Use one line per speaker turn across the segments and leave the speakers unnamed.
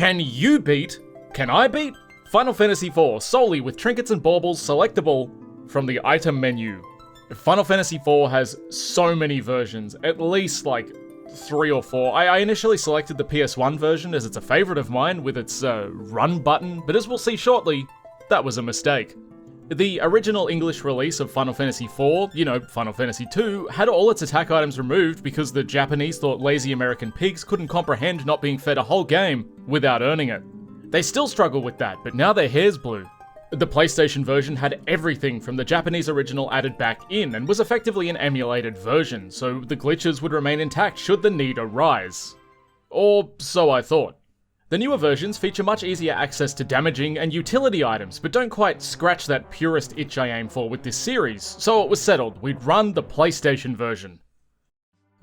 Can I beat Final Fantasy IV solely with trinkets and baubles selectable from the item menu? Final Fantasy IV has so many versions, at least like 3 or 4. I initially selected the PS1 version as it's a favourite of mine with its run button, but as we'll see shortly, that was a mistake. The original English release of Final Fantasy IV, Final Fantasy II, had all its attack items removed because the Japanese thought lazy American pigs couldn't comprehend not being fed a whole game without earning it. They still struggle with that, but now their hair's blue. The PlayStation version had everything from the Japanese original added back in and was effectively an emulated version, so the glitches would remain intact should the need arise. Or so I thought. The newer versions feature much easier access to damaging and utility items, but don't quite scratch that purist itch I aim for with this series, so it was settled, we'd run the PlayStation version.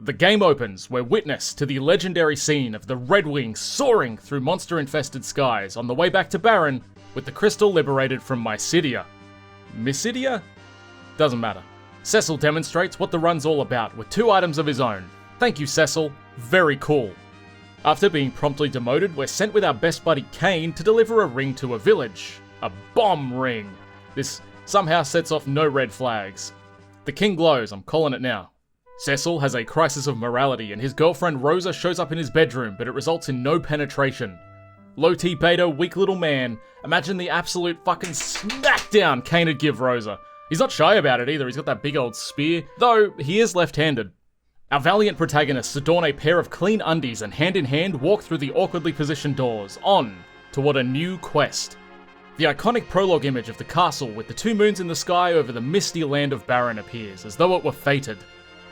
The game opens, we're witness to the legendary scene of the Red Wings soaring through monster-infested skies on the way back to Baron, with the crystal liberated from Mysidia. Mysidia? Doesn't matter. Cecil demonstrates what the run's all about with 2 items of his own. Thank you, Cecil. Very cool. After being promptly demoted, we're sent with our best buddy Kane to deliver a ring to a village. A bomb ring. This somehow sets off no red flags. The king glows, I'm calling it now. Cecil has a crisis of morality and his girlfriend Rosa shows up in his bedroom, but it results in no penetration. Low T beta, weak little man. Imagine the absolute fucking smackdown Kane'd give Rosa. He's not shy about it either, he's got that big old spear, though he is left-handed. Our valiant protagonists adorn a pair of clean undies and hand in hand walk through the awkwardly positioned doors, on toward a new quest. The iconic prologue image of the castle with the 2 moons in the sky over the misty land of Baron appears, as though it were fated.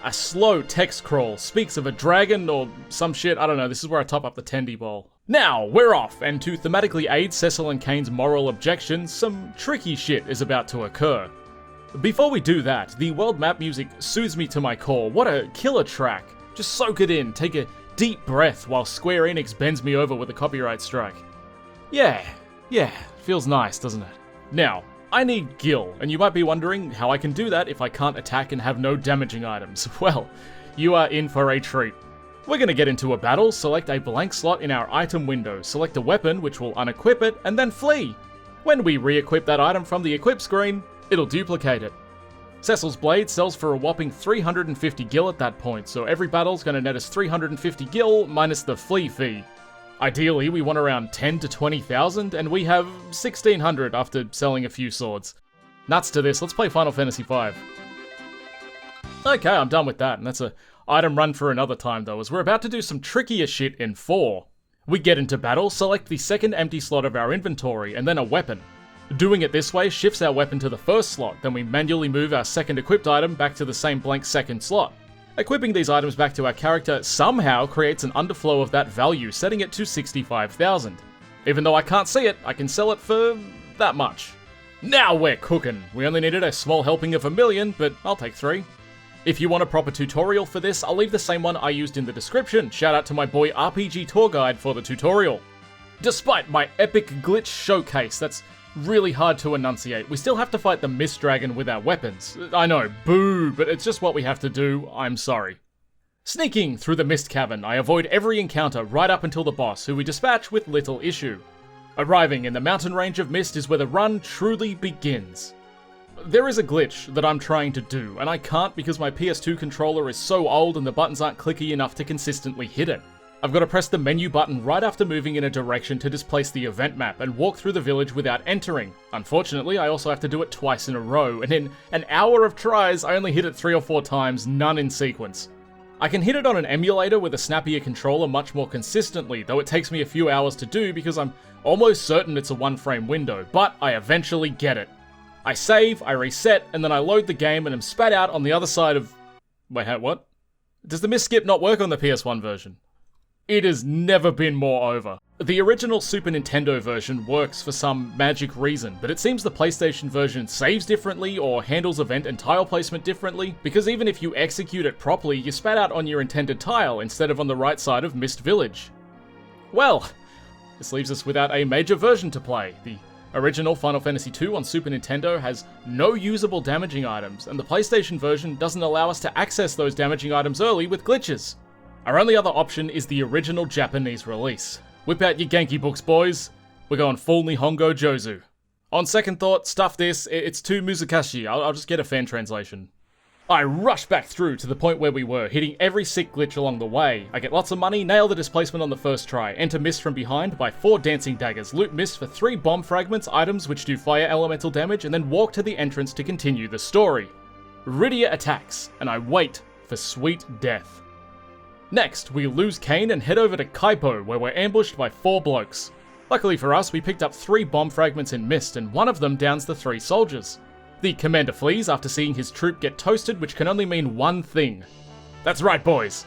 A slow text crawl speaks of a dragon or some shit, I don't know, this is where I top up the Tendy Bowl. Now, we're off, and to thematically aid Cecil and Kane's moral objections, some tricky shit is about to occur. Before we do that, the world map music soothes me to my core. What a killer track. Just soak it in, take a deep breath while Square Enix bends me over with a copyright strike. Yeah, feels nice, doesn't it? Now, I need Gil, and you might be wondering how I can do that if I can't attack and have no damaging items. Well, you are in for a treat. We're going to get into a battle, select a blank slot in our item window, select a weapon which will unequip it, and then flee. When we re-equip that item from the equip screen, it'll duplicate it. Cecil's blade sells for a whopping 350 gil at that point, so every battle's going to net us 350 gil minus the flee fee. Ideally, we want around 10 to 20,000, and we have 1,600 after selling a few swords. Nuts to this, let's play Final Fantasy V. Okay, I'm done with that, and that's a item run for another time though, as we're about to do some trickier shit in 4. We get into battle, select the second empty slot of our inventory, and then a weapon. Doing it this way shifts our weapon to the first slot, then we manually move our second equipped item back to the same blank second slot. Equipping these items back to our character somehow creates an underflow of that value, setting it to 65,000. Even though I can't see it, I can sell it for that much. Now we're cooking! We only needed a small helping of 1,000,000, but I'll take 3. If you want a proper tutorial for this, I'll leave the same one I used in the description. Shout out to my boy RPG Tour Guide for the tutorial. Despite my epic glitch showcase, that's really hard to enunciate, we still have to fight the Mist Dragon with our weapons. I know, boo, but it's just what we have to do, I'm sorry. Sneaking through the Mist Cavern, I avoid every encounter right up until the boss, who we dispatch with little issue. Arriving in the mountain range of Mist is where the run truly begins. There is a glitch that I'm trying to do, and I can't because my PS2 controller is so old and the buttons aren't clicky enough to consistently hit it. I've got to press the menu button right after moving in a direction to displace the event map and walk through the village without entering. Unfortunately, I also have to do it twice in a row, and in an hour of tries, I only hit it 3 or 4 times, none in sequence. I can hit it on an emulator with a snappier controller much more consistently, though it takes me a few hours to do because I'm almost certain it's a 1-frame window, but I eventually get it. I save, I reset, and then I load the game and am spat out on the other side of... Wait, what? Does the miss skip not work on the PS1 version? It has never been more over. The original Super Nintendo version works for some magic reason, but it seems the PlayStation version saves differently or handles event and tile placement differently, because even if you execute it properly, you spat out on your intended tile instead of on the right side of Mist Village. Well, this leaves us without a major version to play. The original Final Fantasy II on Super Nintendo has no usable damaging items, and the PlayStation version doesn't allow us to access those damaging items early with glitches. Our only other option is the original Japanese release. Whip out your Genki books, boys. We're going full Nihongo Jozu. On second thought, stuff this, it's too Muzakashi, I'll just get a fan translation. I rush back through to the point where we were, hitting every sick glitch along the way. I get lots of money, nail the displacement on the first try, enter mist from behind by 4 dancing daggers, loot mist for 3 bomb fragments, items which do fire elemental damage, and then walk to the entrance to continue the story. Rydia attacks, and I wait for sweet death. Next, we lose Kane and head over to Kaipo, where we're ambushed by 4 blokes. Luckily for us, we picked up 3 bomb fragments in mist, and one of them downs the 3 soldiers. The commander flees after seeing his troop get toasted, which can only mean one thing. That's right, boys.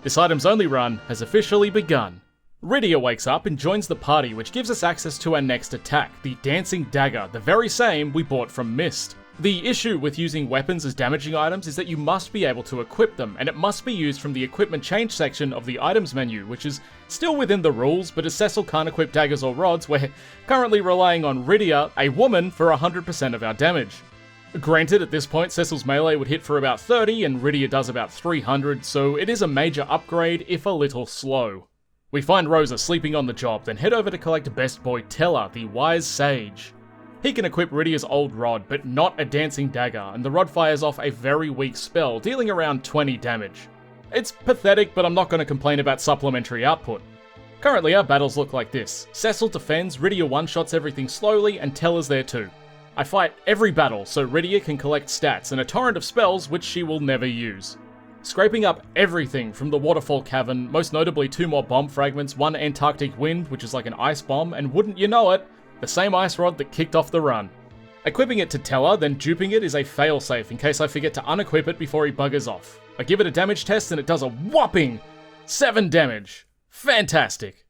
This item's only run has officially begun. Rydia wakes up and joins the party, which gives us access to our next attack, the Dancing Dagger, the very same we bought from Mist. The issue with using weapons as damaging items is that you must be able to equip them, and it must be used from the equipment change section of the items menu, which is still within the rules, but as Cecil can't equip daggers or rods, we're currently relying on Rydia, a woman, for 100% of our damage. Granted, at this point, Cecil's melee would hit for about 30, and Rydia does about 300, so it is a major upgrade, if a little slow. We find Rosa sleeping on the job, then head over to collect Best Boy Teller, the Wise Sage. He can equip Rydia's old rod, but not a dancing dagger, and the rod fires off a very weak spell, dealing around 20 damage. It's pathetic, but I'm not going to complain about supplementary output. Currently our battles look like this. Cecil defends, Rydia one-shots everything slowly, and Teller's there too. I fight every battle, so Rydia can collect stats and a torrent of spells which she will never use. Scraping up everything from the waterfall cavern, most notably 2 more bomb fragments, 1 Antarctic wind, which is like an ice bomb, and wouldn't you know it, the same ice rod that kicked off the run. Equipping it to Teller, then duping it is a failsafe in case I forget to unequip it before he buggers off. I give it a damage test and it does a whopping 7 damage. Fantastic.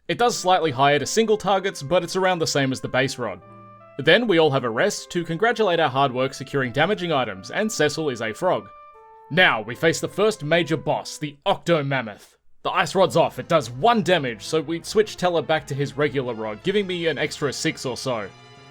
It does slightly higher to single targets, but it's around the same as the base rod. Then we all have a rest to congratulate our hard work securing damaging items, and Cecil is a frog. Now we face the first major boss, the Octo Mammoth. The ice rod's off, it does 1 damage, so we switch Teller back to his regular rod, giving me an extra 6 or so.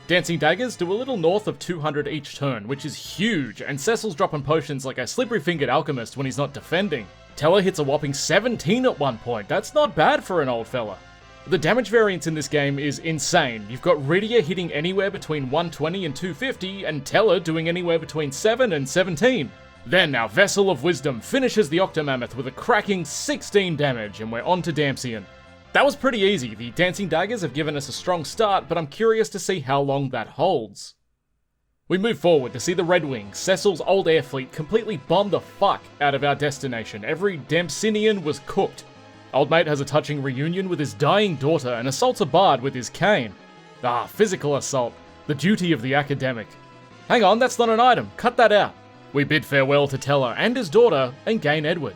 Dancing daggers do a little north of 200 each turn, which is huge, and Cecil's dropping potions like a slippery-fingered alchemist when he's not defending. Teller hits a whopping 17 at one point, that's not bad for an old fella. The damage variance in this game is insane. You've got Rydia hitting anywhere between 120 and 250, and Teller doing anywhere between 7 and 17. Then our Vessel of Wisdom finishes the Octomammoth with a cracking 16 damage, and we're on to Damsian. That was pretty easy. The Dancing Daggers have given us a strong start, but I'm curious to see how long that holds. We move forward to see the Red Wings, Cecil's old air fleet, completely bomb the fuck out of our destination. Every Damsinian was cooked. Old mate has a touching reunion with his dying daughter and assaults a bard with his cane. Ah, physical assault. The duty of the academic. Hang on, that's not an item. Cut that out. We bid farewell to Teller and his daughter and gain Edward.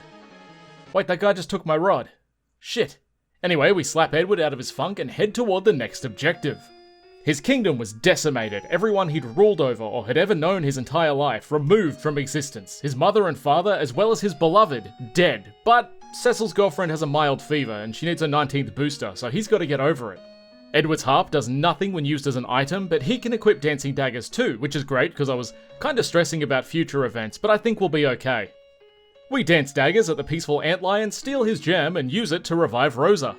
Wait, that guy just took my rod. Shit. Anyway, we slap Edward out of his funk and head toward the next objective. His kingdom was decimated, everyone he'd ruled over or had ever known his entire life removed from existence, his mother and father as well as his beloved dead. But Cecil's girlfriend has a mild fever and she needs a 19th booster, so he's got to get over it. Edward's harp does nothing when used as an item, but he can equip dancing daggers too, which is great because I was kinda stressing about future events, but I think we'll be okay. We dance daggers at the peaceful antlion, steal his gem, and use it to revive Rosa.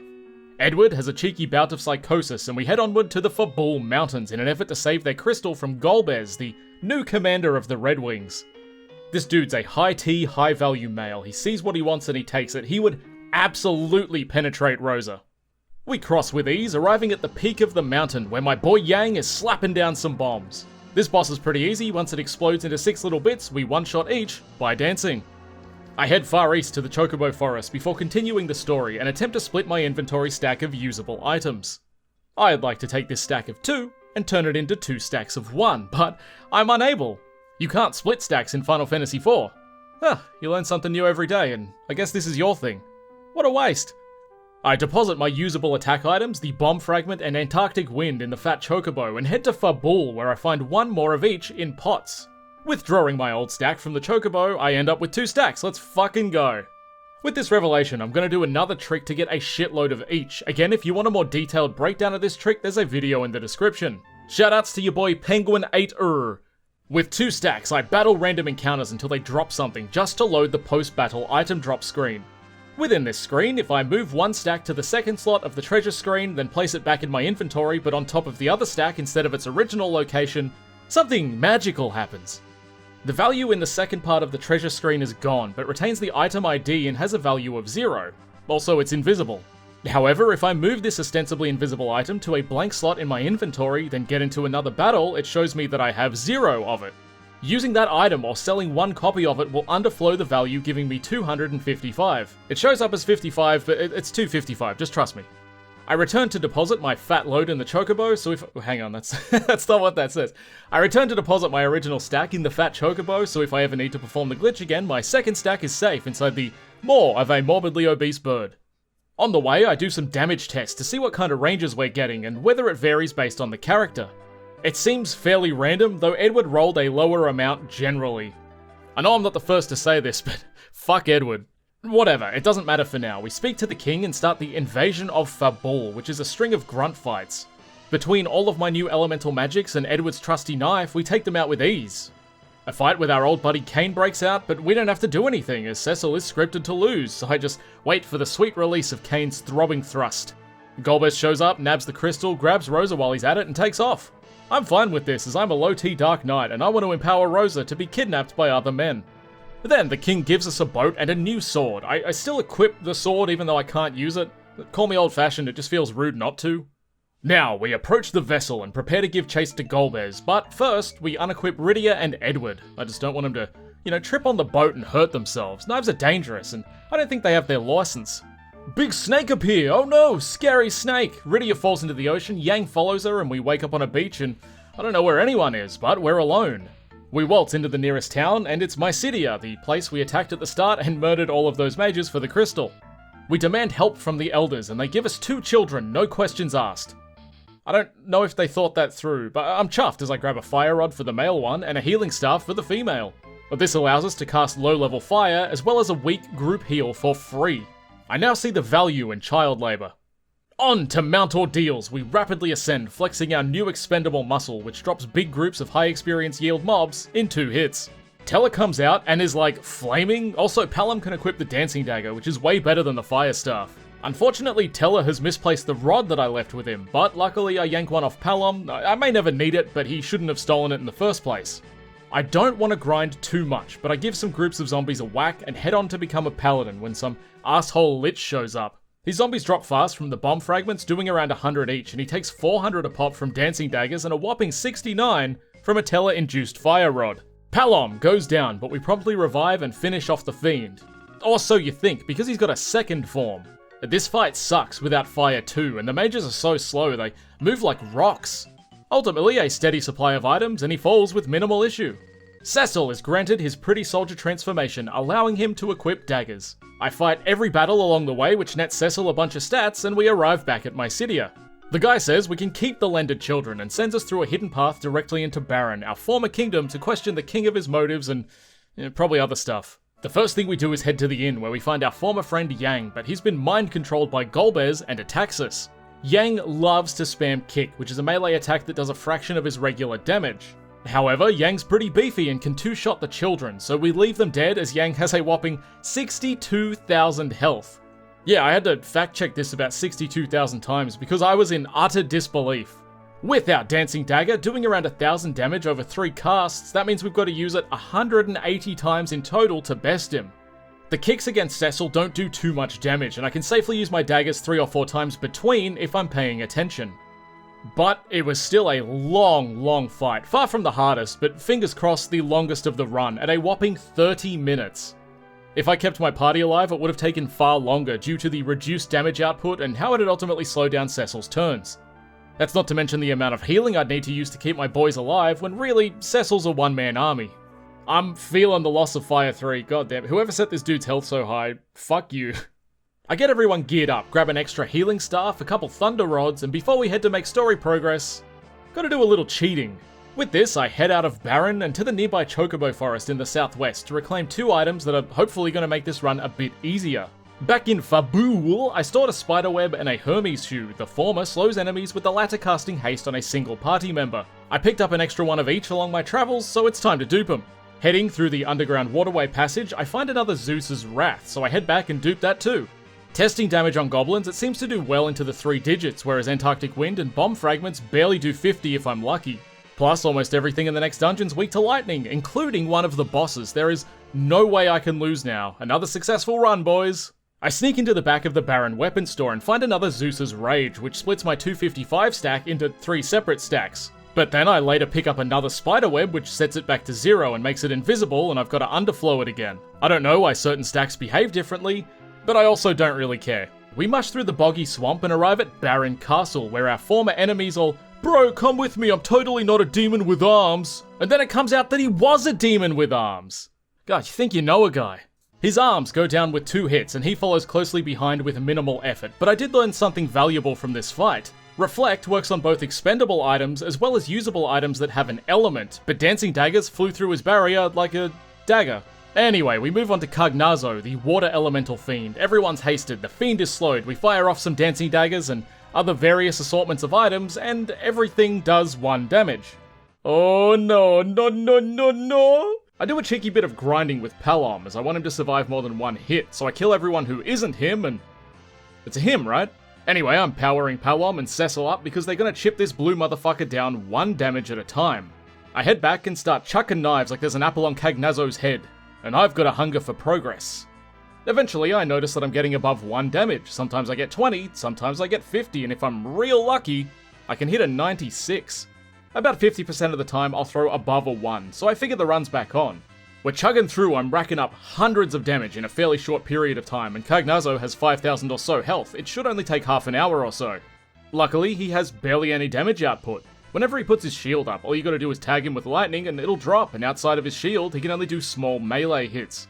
Edward has a cheeky bout of psychosis, and we head onward to the Fabul Mountains in an effort to save their crystal from Golbez, the new commander of the Red Wings. This dude's a high-T, high-value male. He sees what he wants and he takes it. He would absolutely penetrate Rosa. We cross with ease, arriving at the peak of the mountain, where my boy Yang is slapping down some bombs. This boss is pretty easy. Once it explodes into 6 little bits, we one-shot each by dancing. I head far east to the Chocobo Forest before continuing the story and attempt to split my inventory stack of usable items. I'd like to take this stack of 2 and turn it into 2 stacks of 1, but I'm unable. You can't split stacks in Final Fantasy IV. You learn something new every day, and I guess this is your thing. What a waste. I deposit my usable attack items, the Bomb Fragment and Antarctic Wind in the Fat Chocobo and head to Fabul where I find 1 more of each in pots. Withdrawing my old stack from the Chocobo, I end up with 2 stacks, let's fucking go. With this revelation, I'm going to do another trick to get a shitload of each. Again, if you want a more detailed breakdown of this trick, there's a video in the description. Shoutouts to your boy Penguin8. With 2 stacks, I battle random encounters until they drop something, just to load the post-battle item drop screen. Within this screen, if I move one stack to the second slot of the treasure screen, then place it back in my inventory but on top of the other stack instead of its original location, something magical happens. The value in the second part of the treasure screen is gone, but retains the item ID and has a value of 0. Also, it's invisible. However, if I move this ostensibly invisible item to a blank slot in my inventory, then get into another battle, it shows me that I have 0 of it. Using that item or selling one copy of it will underflow the value, giving me 255. It shows up as 55, but it's 255, just trust me. I return to deposit my fat load in the Chocobo, so if... hang on, that's not what that says. I return to deposit my original stack in the fat Chocobo, so if I ever need to perform the glitch again, my second stack is safe inside the maw of a morbidly obese bird. On the way, I do some damage tests to see what kind of ranges we're getting and whether it varies based on the character. It seems fairly random, though Edward rolled a lower amount generally. I know I'm not the first to say this, but fuck Edward. Whatever, it doesn't matter for now. We speak to the king and start the invasion of Fabul, which is a string of grunt fights. Between all of my new elemental magics and Edward's trusty knife, we take them out with ease. A fight with our old buddy Kane breaks out, but we don't have to do anything as Cecil is scripted to lose, so I just wait for the sweet release of Kane's throbbing thrust. Golbez shows up, nabs the crystal, grabs Rosa while he's at it, and takes off. I'm fine with this, as I'm a low-T Dark Knight, and I want to empower Rosa to be kidnapped by other men. Then, the king gives us a boat and a new sword. I still equip the sword even though I can't use it. Call me old-fashioned, it just feels rude not to. Now, we approach the vessel and prepare to give chase to Golbez, but first, we unequip Rydia and Edward. I just don't want them to, trip on the boat and hurt themselves. Knives are dangerous, and I don't think they have their license. Big snake appear! Oh no! Scary snake! Rydia falls into the ocean, Yang follows her, and we wake up on a beach, and I don't know where anyone is, but we're alone. We waltz into the nearest town, and it's Mysidia, the place we attacked at the start and murdered all of those mages for the crystal. We demand help from the elders, and they give us 2 children, no questions asked. I don't know if they thought that through, but I'm chuffed as I grab a fire rod for the male one and a healing staff for the female. But this allows us to cast low-level fire, as well as a weak group heal for free. I now see the value in child labour. On to Mount Ordeals, we rapidly ascend, flexing our new expendable muscle, which drops big groups of high experience yield mobs in 2 hits. Teller comes out and is like flaming. Also, Palom can equip the dancing dagger, which is way better than the fire staff. Unfortunately, Teller has misplaced the rod that I left with him, but luckily I yank one off Palom. I may never need it, but he shouldn't have stolen it in the first place. I don't want to grind too much, but I give some groups of zombies a whack and head on to become a paladin when some asshole lich shows up. These zombies drop fast from the bomb fragments, doing around 100 each, and he takes 400 a pop from dancing daggers and a whopping 69 from a Teller-induced fire rod. Palom goes down, but we promptly revive and finish off the fiend. Or so you think, because he's got a second form. This fight sucks without fire too, and the mages are so slow they move like rocks. Ultimately, a steady supply of items, and he falls with minimal issue. Cecil is granted his pretty soldier transformation, allowing him to equip daggers. I fight every battle along the way, which nets Cecil a bunch of stats, and we arrive back at Mysidia. The guy says we can keep the lended children, and sends us through a hidden path directly into Baron, our former kingdom, to question the king of his motives and probably other stuff. The first thing we do is head to the inn, where we find our former friend Yang, but he's been mind-controlled by Golbez and attacks us. Yang loves to spam kick, which is a melee attack that does a fraction of his regular damage. However, Yang's pretty beefy and can 2-shot the children, so we leave them dead as Yang has a whopping 62,000 health. Yeah, I had to fact-check this about 62,000 times because I was in utter disbelief. With our dancing dagger doing around 1,000 damage over 3 casts, that means we've got to use it 180 times in total to best him. The kicks against Cecil don't do too much damage, and I can safely use my daggers 3 or 4 times between if I'm paying attention. But it was still a long fight, far from the hardest, but fingers crossed the longest of the run, at a whopping 30 minutes. If I kept my party alive, it would have taken far longer due to the reduced damage output and how it had ultimately slowed down Cecil's turns. That's not to mention the amount of healing I'd need to use to keep my boys alive, when really, Cecil's a one-man army. I'm feeling the loss of Fire 3, goddamn, whoever set this dude's health so high, fuck you. I get everyone geared up, grab an extra healing staff, a couple thunder rods, and before we head to make story progress, gotta do a little cheating. With this, I head out of Baron and to the nearby Chocobo forest in the southwest to reclaim 2 items that are hopefully gonna make this run a bit easier. Back in Fabul, I stored a spiderweb and a Hermes shoe. The former slows enemies with the latter casting haste on a single party member. I picked up an extra one of each along my travels, so it's time to dupe them. Heading through the underground waterway passage, I find another Zeus's Wrath, so I head back and dupe that too. Testing damage on goblins, it seems to do well into the 3 digits, whereas Antarctic Wind and Bomb Fragments barely do 50 if I'm lucky. Plus, almost everything in the next dungeon's weak to lightning, including one of the bosses. There is no way I can lose now. Another successful run, boys! I sneak into the back of the Baron weapon store and find another Zeus's Rage, which splits my 255 stack into 3 separate stacks. But then I later pick up another spiderweb which sets it back to 0 and makes it invisible, and I've got to underflow it again. I don't know why certain stacks behave differently, but I also don't really care. We mush through the boggy swamp and arrive at Baron Castle, where our former enemies all, "Bro, come with me, I'm totally not a demon with arms." And then it comes out that he was a demon with arms. God, you think you know a guy. His arms go down with 2 hits, and he follows closely behind with minimal effort, but I did learn something valuable from this fight. Reflect works on both expendable items as well as usable items that have an element, but dancing daggers flew through his barrier like a dagger. Anyway, we move on to Cognazo, the water elemental fiend. Everyone's hasted, the fiend is slowed, we fire off some dancing daggers and other various assortments of items, and everything does 1 damage. Oh no, no. I do a cheeky bit of grinding with Palom, as I want him to survive more than 1 hit, so I kill everyone who isn't him, and it's a him, right? Anyway, I'm powering Palom and Cecil up because they're gonna chip this blue motherfucker down 1 damage at a time. I head back and start chucking knives like there's an apple on Cognazo's head, and I've got a hunger for progress. Eventually, I notice that I'm getting above 1 damage. Sometimes I get 20, sometimes I get 50, and if I'm real lucky, I can hit a 96. About 50% of the time, I'll throw above a 1, so I figure the run's back on. We're chugging through, I'm racking up hundreds of damage in a fairly short period of time, and Cognazo has 5,000 or so health. It should only take half an hour or so. Luckily, he has barely any damage output. Whenever he puts his shield up, all you gotta do is tag him with lightning and it'll drop, and outside of his shield, he can only do small melee hits.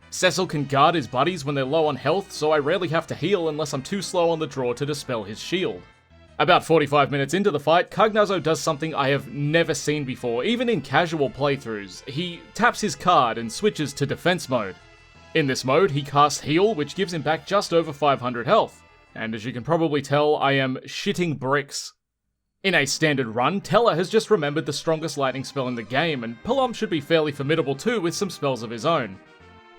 Cecil can guard his buddies when they're low on health, so I rarely have to heal unless I'm too slow on the draw to dispel his shield. About 45 minutes into the fight, Cognazo does something I have never seen before, even in casual playthroughs. He taps his card and switches to defense mode. In this mode, he casts Heal, which gives him back just over 500 health. And as you can probably tell, I am shitting bricks. In a standard run, Teller has just remembered the strongest lightning spell in the game, and Palom should be fairly formidable too with some spells of his own.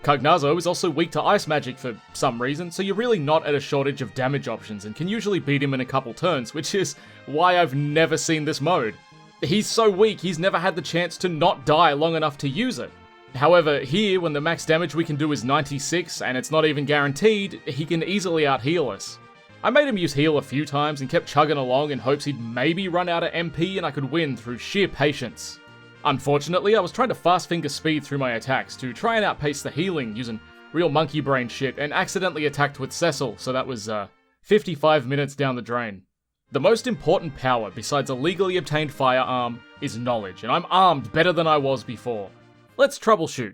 Cognazo is also weak to ice magic for some reason, so you're really not at a shortage of damage options and can usually beat him in a couple turns, which is why I've never seen this mode. He's so weak, he's never had the chance to not die long enough to use it. However, here, when the max damage we can do is 96, and it's not even guaranteed, he can easily out-heal us. I made him use heal a few times and kept chugging along in hopes he'd maybe run out of MP and I could win through sheer patience. Unfortunately, I was trying to fast finger speed through my attacks to try and outpace the healing using real monkey brain shit and accidentally attacked with Cecil, so that was 55 minutes down the drain. The most important power, besides a legally obtained firearm, is knowledge, and I'm armed better than I was before. Let's troubleshoot.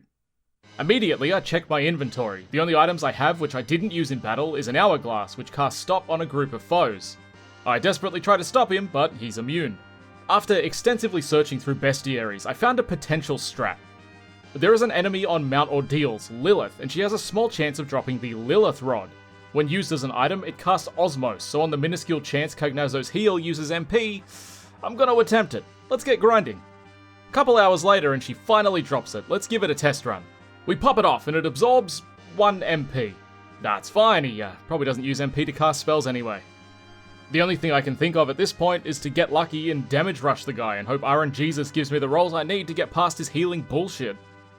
Immediately, I check my inventory. The only items I have which I didn't use in battle is an hourglass, which casts stop on a group of foes. I desperately try to stop him, but he's immune. After extensively searching through bestiaries, I found a potential strat. There is an enemy on Mount Ordeals, Lilith, and she has a small chance of dropping the Lilith Rod. When used as an item, it casts Osmos, so on the minuscule chance Cognazo's heal uses MP, I'm gonna attempt it. Let's get grinding. Couple hours later and she finally drops it. Let's give it a test run. We pop it off and it absorbs 1 MP. That's fine, he probably doesn't use MP to cast spells anyway. The only thing I can think of at this point is to get lucky and damage rush the guy and hope RNGesus gives me the rolls I need to get past his healing bullshit.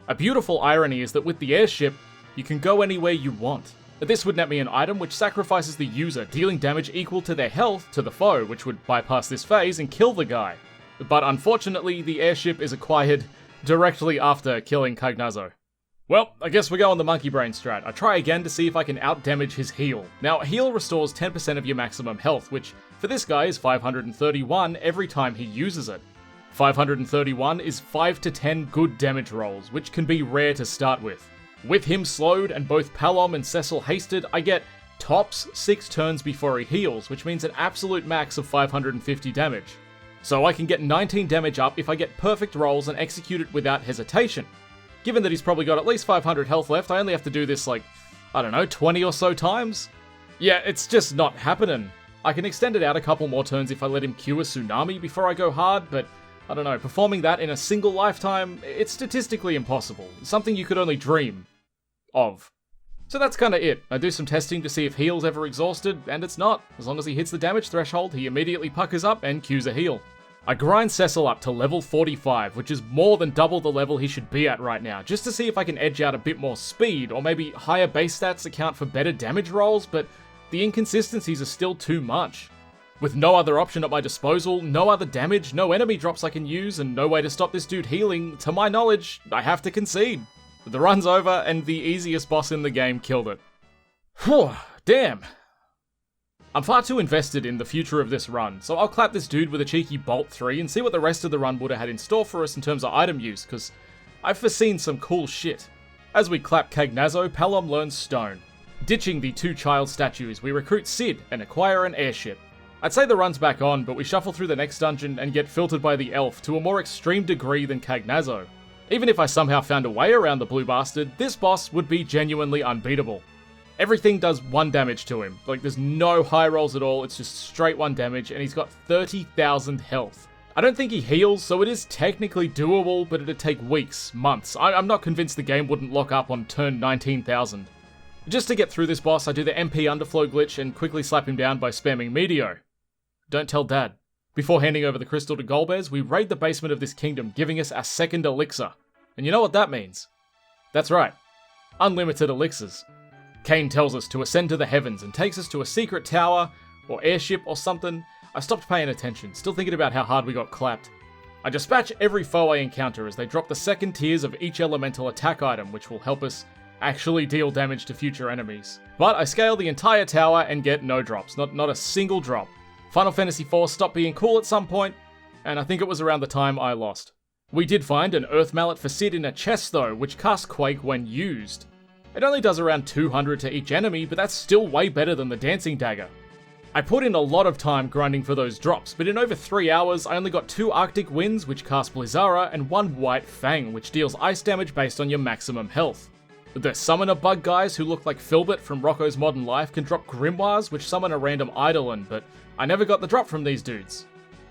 A beautiful irony is that with the airship, you can go anywhere you want. This would net me an item which sacrifices the user, dealing damage equal to their health to the foe, which would bypass this phase and kill the guy. But unfortunately, the airship is acquired directly after killing Cognazo. Well, I guess we're going the monkey brain strat. I try again to see if I can out-damage his heal. Now, heal restores 10% of your maximum health, which for this guy is 531 every time he uses it. 531 is 5 to 10 good damage rolls, which can be rare to start with. With him slowed and both Palom and Cecil hasted, I get tops 6 turns before he heals, which means an absolute max of 550 damage. So I can get 19 damage up if I get perfect rolls and execute it without hesitation. Given that he's probably got at least 500 health left, I only have to do this like, I don't know, 20 or so times? Yeah, it's just not happening. I can extend it out a couple more turns if I let him cue a tsunami before I go hard, but I don't know, performing that in a single lifetime, it's statistically impossible. Something you could only dream of. So that's kinda it. I do some testing to see if heal's ever exhausted, and it's not. As long as he hits the damage threshold, he immediately puckers up and cues a heal. I grind Cecil up to level 45, which is more than double the level he should be at right now, just to see if I can edge out a bit more speed, or maybe higher base stats account for better damage rolls, but the inconsistencies are still too much. With no other option at my disposal, no other damage, no enemy drops I can use, and no way to stop this dude healing, to my knowledge, I have to concede. The run's over, and the easiest boss in the game killed it. Whew, damn. I'm far too invested in the future of this run, so I'll clap this dude with a cheeky Bolt 3 and see what the rest of the run would have had in store for us in terms of item use, because I've foreseen some cool shit. As we clap Cagnazzo, Palom learns Stone. Ditching the 2 child statues, we recruit Sid and acquire an airship. I'd say the run's back on, but we shuffle through the next dungeon and get filtered by the elf to a more extreme degree than Cagnazzo. Even if I somehow found a way around the blue bastard, this boss would be genuinely unbeatable. Everything does 1 damage to him. Like, there's no high rolls at all, it's just straight 1 damage, and he's got 30,000 health. I don't think he heals, so it is technically doable, but it'd take weeks, months. I'm not convinced the game wouldn't lock up on turn 19,000. Just to get through this boss, I do the MP underflow glitch and quickly slap him down by spamming Meteor. Don't tell Dad. Before handing over the crystal to Golbez, we raid the basement of this kingdom, giving us our second elixir. And you know what that means? That's right. Unlimited elixirs. Cain tells us to ascend to the heavens and takes us to a secret tower, or airship or something. I stopped paying attention, still thinking about how hard we got clapped. I dispatch every foe I encounter as they drop the second tiers of each elemental attack item, which will help us actually deal damage to future enemies. But I scale the entire tower and get no drops, not a single drop. Final Fantasy IV stopped being cool at some point, and I think it was around the time I lost. We did find an Earth Mallet for Sid in a chest though, which casts Quake when used. It only does around 200 to each enemy, but that's still way better than the Dancing Dagger. I put in a lot of time grinding for those drops, but in over 3 hours I only got 2 Arctic Winds, which cast Blizzara, and 1 White Fang, which deals ice damage based on your maximum health. The Summoner Bug guys who look like Filbert from Rocco's Modern Life can drop Grimoires, which summon a random Eidolon, but I never got the drop from these dudes.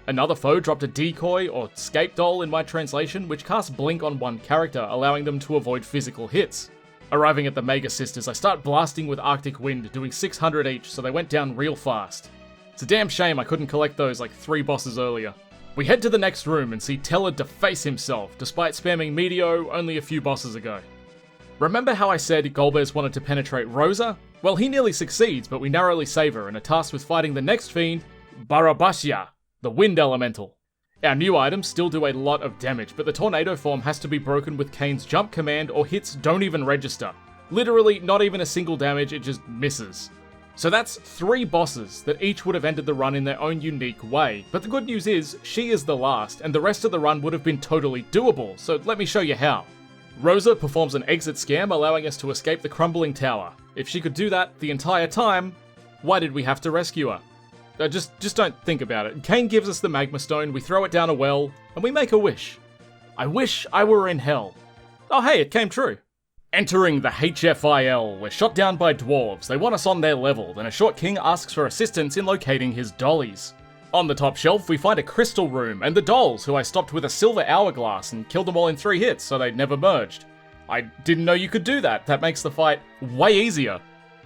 Another foe dropped a Decoy, or Scape Doll in my translation, which casts Blink on 1 character, allowing them to avoid physical hits. Arriving at the Mega Sisters, I start blasting with Arctic Wind, doing 600 each, so they went down real fast. It's a damn shame I couldn't collect those like 3 bosses earlier. We head to the next room and see Teller deface himself, despite spamming Meteo only a few bosses ago. Remember how I said Golbez wanted to penetrate Rosa? Well, he nearly succeeds, but we narrowly save her and are tasked with fighting the next fiend, Barabashia, the Wind Elemental. Our new items still do a lot of damage, but the Tornado form has to be broken with Kane's jump command or hits don't even register. Literally, not even a single damage, it just misses. So that's 3 bosses that each would have ended the run in their own unique way, but the good news is, she is the last, and the rest of the run would have been totally doable, so let me show you how. Rosa performs an exit scam, allowing us to escape the crumbling tower. If she could do that the entire time, why did we have to rescue her? Just don't think about it. Kane gives us the Magma Stone, we throw it down a well, and we make a wish. I wish I were in hell. Oh hey, it came true. Entering the HFIL, we're shot down by dwarves. They want us on their level, then a short king asks for assistance in locating his dollies. On the top shelf, we find a crystal room, and the dolls, who I stopped with a silver hourglass and killed them all in 3 hits so they'd never merged. I didn't know you could do that. That makes the fight way easier.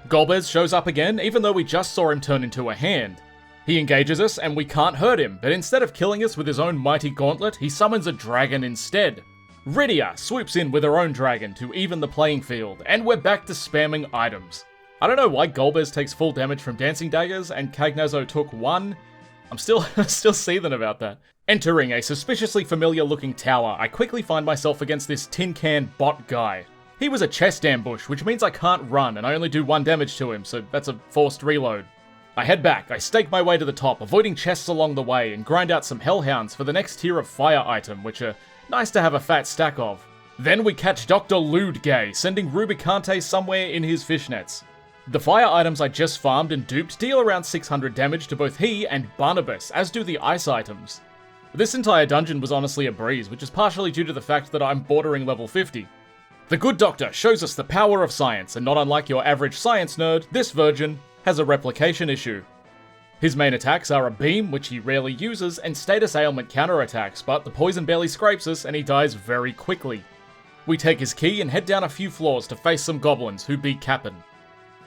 Golbez shows up again, even though we just saw him turn into a hand. He engages us, and we can't hurt him, but instead of killing us with his own mighty gauntlet, he summons a dragon instead. Rydia swoops in with her own dragon to even the playing field, and we're back to spamming items. I don't know why Golbez takes full damage from Dancing Daggers, and Cagnazzo took 1. I'm still seething about that. Entering a suspiciously familiar looking tower, I quickly find myself against this tin can bot guy. He was a chest ambush, which means I can't run, and I only do 1 damage to him, so that's a forced reload. I head back, I stake my way to the top, avoiding chests along the way, and grind out some Hellhounds for the next tier of fire item, which are nice to have a fat stack of. Then we catch Dr. Ludgay, sending Rubicante somewhere in his fishnets. The fire items I just farmed and duped deal around 600 damage to both he and Barnabas, as do the ice items. This entire dungeon was honestly a breeze, which is partially due to the fact that I'm bordering level 50. The good doctor shows us the power of science, and not unlike your average science nerd, this virgin has a replication issue. His main attacks are a beam, which he rarely uses, and status ailment counterattacks, but the poison barely scrapes us and he dies very quickly. We take his key and head down a few floors to face some goblins who beat Cap'n.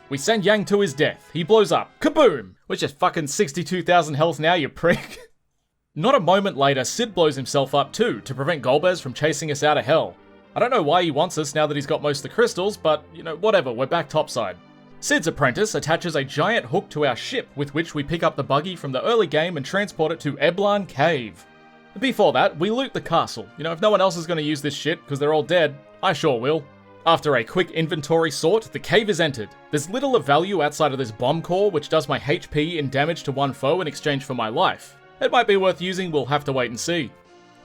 We send Yang to his death. He blows up. Kaboom! Which is fucking 62,000 health now, you prick. Not a moment later, Sid blows himself up too, to prevent Golbez from chasing us out of hell. I don't know why he wants us now that he's got most of the crystals, but, you know, whatever, we're back topside. Sid's apprentice attaches a giant hook to our ship, with which we pick up the buggy from the early game and transport it to Eblan Cave. Before that, we loot the castle. You know, if no one else is going to use this shit, because they're all dead, I sure will. After a quick inventory sort, the cave is entered. There's little of value outside of this bomb core, which does my HP in damage to one foe in exchange for my life. It might be worth using, we'll have to wait and see.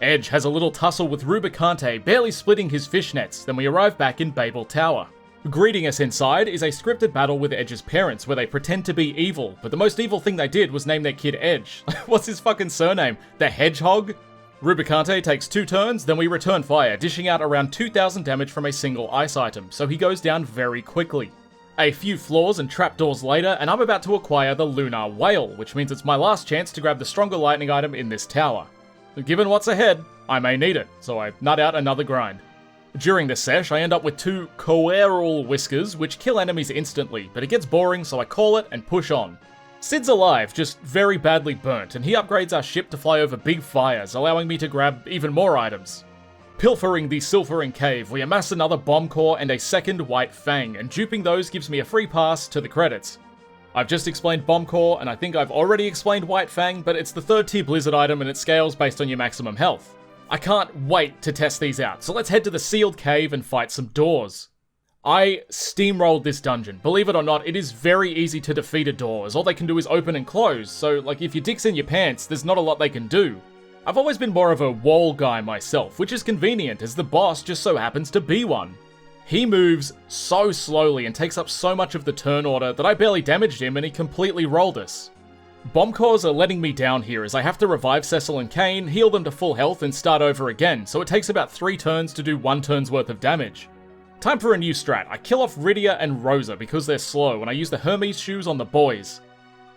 Edge has a little tussle with Rubicante, barely splitting his fishnets, then we arrive back in Babel Tower. Greeting us inside is a scripted battle with Edge's parents, where they pretend to be evil, but the most evil thing they did was name their kid Edge. What's his fucking surname? The Hedgehog? Rubicante takes 2 turns, then we return fire, dishing out around 2,000 damage from a single ice item, so he goes down very quickly. A few floors and trapdoors later, and I'm about to acquire the Lunar Whale, which means it's my last chance to grab the stronger lightning item in this tower. Given what's ahead, I may need it, so I nut out another grind. During this sesh, I end up with 2 Coeral Whiskers, which kill enemies instantly, but it gets boring, so I call it and push on. Sid's alive, just very badly burnt, and he upgrades our ship to fly over big fires, allowing me to grab even more items. Pilfering the Silvering Cave, we amass another bomb core and a second White Fang, and duping those gives me a free pass to the credits. I've just explained bomb core, and I think I've already explained White Fang, but it's the 3rd tier Blizzard item and it scales based on your maximum health. I can't wait to test these out, so let's head to the sealed cave and fight some doors. I steamrolled this dungeon. Believe it or not, it is very easy to defeat a door, as all they can do is open and close, so like if your dick's in your pants, there's not a lot they can do. I've always been more of a wall guy myself, which is convenient as the boss just so happens to be one. He moves so slowly and takes up so much of the turn order that I barely damaged him and he completely rolled us. Bomb cores are letting me down here as I have to revive Cecil and Kane, heal them to full health and start over again, so it takes about 3 turns to do 1 turn's worth of damage. Time for a new strat. I kill off Rydia and Rosa because they're slow and I use the Hermes shoes on the boys.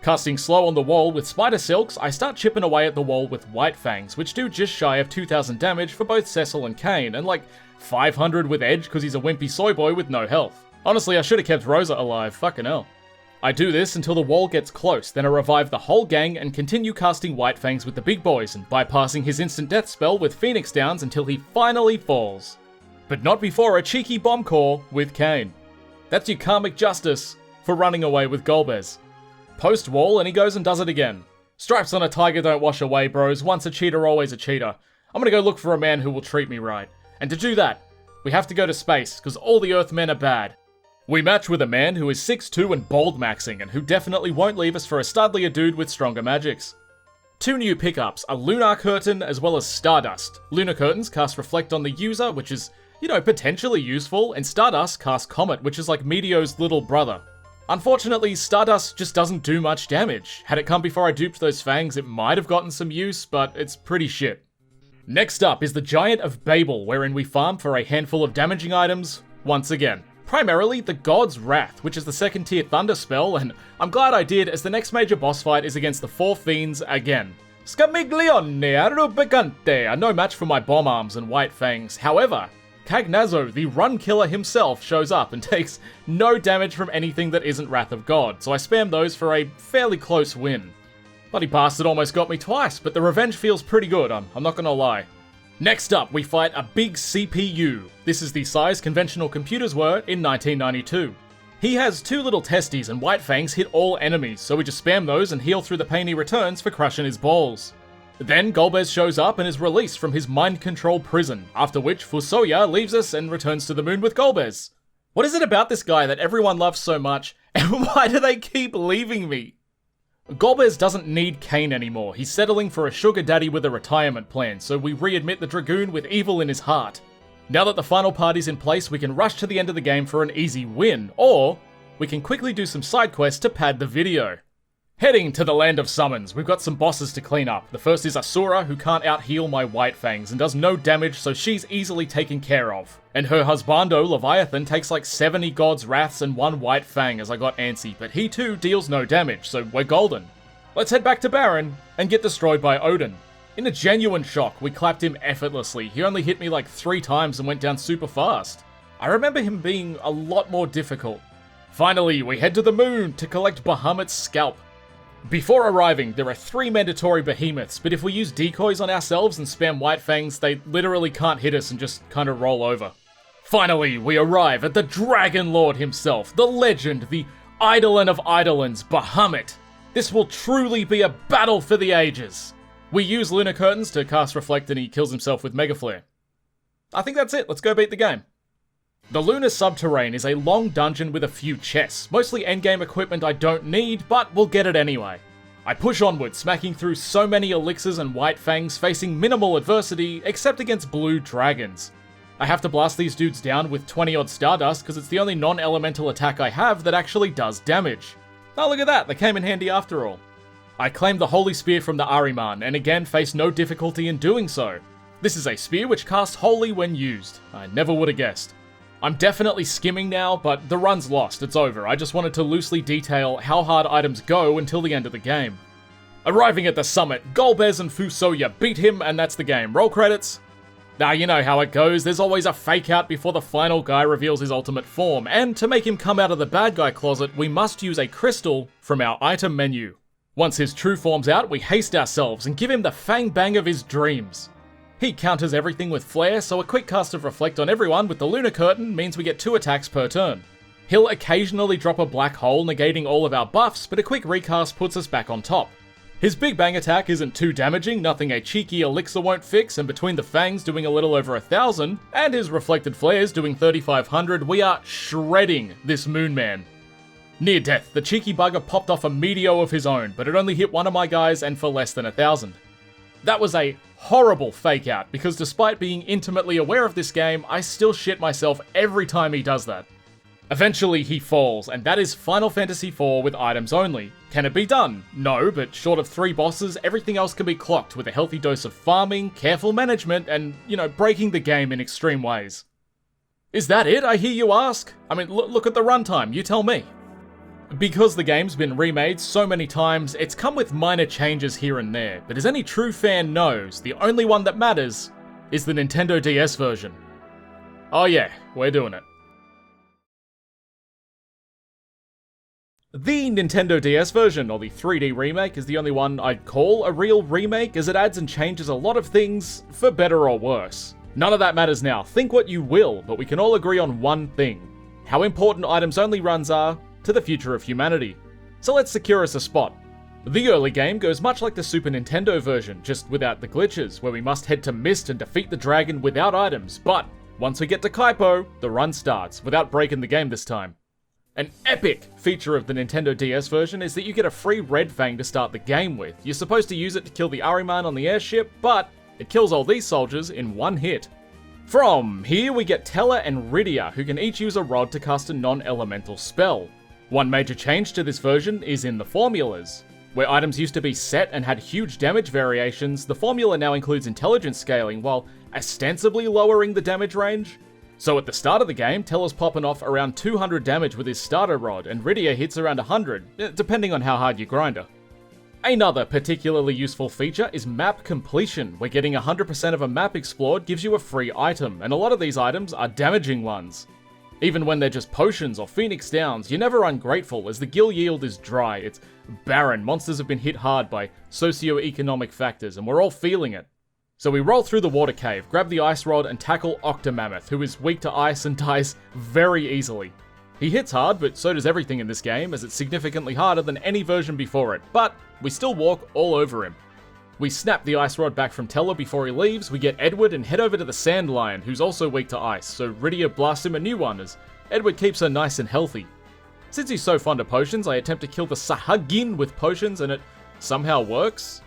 Casting slow on the wall with Spider Silks, I start chipping away at the wall with White Fangs, which do just shy of 2,000 damage for both Cecil and Kane, and like 500 with Edge because he's a wimpy soy boy with no health. Honestly, I should have kept Rosa alive, fucking hell. I do this until the wall gets close, then I revive the whole gang and continue casting White Fangs with the big boys and bypassing his instant death spell with Phoenix Downs until he finally falls. But not before a cheeky bomb core with Kane. That's your karmic justice for running away with Golbez. Post wall and he goes and does it again. Stripes on a tiger don't wash away, bros. Once a cheater, always a cheater. I'm gonna go look for a man who will treat me right. And to do that, we have to go to space, because all the Earthmen are bad. We match with a man who is 6'2 and bold maxing, and who definitely won't leave us for a studlier dude with stronger magics. 2 new pickups, a Lunar Curtain as well as Stardust. Lunar Curtains cast Reflect on the user, which is, you know, potentially useful, and Stardust casts Comet, which is like Meteor's little brother. Unfortunately, Stardust just doesn't do much damage. Had it come before I duped those fangs, it might have gotten some use, but it's pretty shit. Next up is the Giant of Babel, wherein we farm for a handful of damaging items, once again. Primarily, the God's Wrath, which is the 2nd tier Thunder spell, and I'm glad I did, as the next major boss fight is against the 4 Fiends again. Scamiglione Rubicante are no match for my Bomb Arms and White Fangs. However, Cagnazzo, the run killer himself, shows up and takes no damage from anything that isn't Wrath of God, so I spam those for a fairly close win. Bloody bastard almost got me twice, but the revenge feels pretty good, I'm not gonna lie. Next up, we fight a big CPU. This is the size conventional computers were in 1992. He has 2 little testes and White Fangs hit all enemies, so we just spam those and heal through the pain he returns for crushing his balls. Then Golbez shows up and is released from his mind control prison, after which Fusoya leaves us and returns to the moon with Golbez. What is it about this guy that everyone loves so much, and why do they keep leaving me? Golbez doesn't need Kane anymore. He's settling for a sugar daddy with a retirement plan, so we readmit the Dragoon with evil in his heart. Now that the final party's in place, we can rush to the end of the game for an easy win, or we can quickly do some side quests to pad the video. Heading to the Land of Summons, we've got some bosses to clean up. The first is Asura, who can't out-heal my White Fangs and does no damage, so she's easily taken care of. And her husbando, Leviathan, takes like 70 God's Wraths and 1 White Fang as I got antsy, but he too deals no damage, so we're golden. Let's head back to Baron and get destroyed by Odin. In a genuine shock, we clapped him effortlessly. He only hit me like 3 times and went down super fast. I remember him being a lot more difficult. Finally, we head to the moon to collect Bahamut's scalp. Before arriving, there are 3 mandatory behemoths, but if we use decoys on ourselves and spam White Fangs, they literally can't hit us and just kind of roll over. Finally, we arrive at the Dragon Lord himself, the legend, the Eidolon of Eidolons, Bahamut. This will truly be a battle for the ages. We use Lunar Curtains to cast Reflect and he kills himself with Mega Flare. I think that's it, let's go beat the game. The Lunar Subterrane is a long dungeon with a few chests, mostly endgame equipment I don't need, but we'll get it anyway. I push onward, smacking through so many elixirs and White Fangs, facing minimal adversity, except against blue dragons. I have to blast these dudes down with 20 odd Stardust because it's the only non-elemental attack I have that actually does damage. Oh look at that, they came in handy after all. I claim the Holy Spear from the Ahriman, and again face no difficulty in doing so. This is a spear which casts Holy when used. I never would have guessed. I'm definitely skimming now, but the run's lost, it's over. I just wanted to loosely detail how hard items go until the end of the game. Arriving at the summit, Golbez and Fusoya beat him, and that's the game. Roll credits. Now you know how it goes, there's always a fake out before the final guy reveals his ultimate form, and to make him come out of the bad guy closet, we must use a crystal from our item menu. Once his true form's out, we haste ourselves and give him the fang bang of his dreams. He counters everything with Flare, so a quick cast of Reflect on everyone with the Lunar Curtain means we get 2 attacks per turn. He'll occasionally drop a black hole, negating all of our buffs, but a quick recast puts us back on top. His Big Bang attack isn't too damaging, nothing a cheeky elixir won't fix, and between the fangs doing a little over 1,000, and his reflected flares doing 3,500, we are shredding this Moon Man. Near death, the cheeky bugger popped off a meteor of his own, but it only hit one of my guys and for less than 1,000. That was a horrible fake out, because despite being intimately aware of this game, I still shit myself every time he does that. Eventually he falls, and that is Final Fantasy IV with items only. Can it be done? No, but short of 3 bosses, everything else can be clocked with a healthy dose of farming, careful management, and, breaking the game in extreme ways. Is that it, I hear you ask? I mean, look at the runtime, you tell me. Because the game's been remade so many times, it's come with minor changes here and there, but as any true fan knows, the only one that matters is the Nintendo DS version. Oh yeah, we're doing it. The Nintendo DS version, or the 3D remake, is the only one I'd call a real remake, as it adds and changes a lot of things, for better or worse. None of that matters now, think what you will, but we can all agree on one thing: how important items only runs are to the future of humanity. So let's secure us a spot. The early game goes much like the Super Nintendo version, just without the glitches, where we must head to Mist and defeat the dragon without items, but once we get to Kaipo, the run starts, without breaking the game this time. An epic feature of the Nintendo DS version is that you get a free Red Fang to start the game with. You're supposed to use it to kill the Ahriman on the airship, but it kills all these soldiers in one hit. From here we get Tella and Rydia, who can each use a rod to cast a non-elemental spell. One major change to this version is in the formulas. Where items used to be set and had huge damage variations, the formula now includes intelligence scaling while ostensibly lowering the damage range. So at the start of the game, Tella's popping off around 200 damage with his starter rod, and Rydia hits around 100, depending on how hard you grind her. Another particularly useful feature is map completion, where getting 100% of a map explored gives you a free item, and a lot of these items are damaging ones. Even when they're just potions or Phoenix Downs, you're never ungrateful, as the gil yield is dry, it's barren, monsters have been hit hard by socio-economic factors, and we're all feeling it. So we roll through the water cave, grab the ice rod, and tackle Octomammoth, who is weak to ice and dies very easily. He hits hard, but so does everything in this game, as it's significantly harder than any version before it, but we still walk all over him. We snap the ice rod back from Tella before he leaves, we get Edward and head over to the Sand Lion, who's also weak to ice, so Rydia blasts him a new one as Edward keeps her nice and healthy. Since he's so fond of potions, I attempt to kill the Sahagin with potions and it somehow works.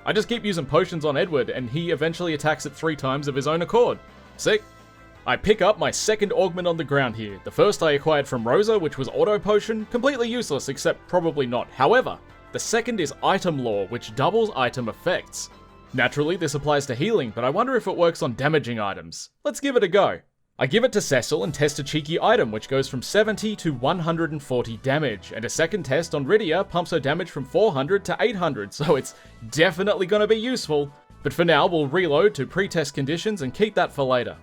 I just keep using potions on Edward and he eventually attacks it 3 times of his own accord. Sick. I pick up my second augment on the ground here. The first I acquired from Rosa, which was auto potion, completely useless except probably not. However, the second is Item Lore, which doubles item effects. Naturally, this applies to healing, but I wonder if it works on damaging items. Let's give it a go. I give it to Cecil and test a cheeky item which goes from 70 to 140 damage, and a second test on Rydia pumps her damage from 400 to 800, so it's definitely going to be useful. But for now, we'll reload to pre-test conditions and keep that for later.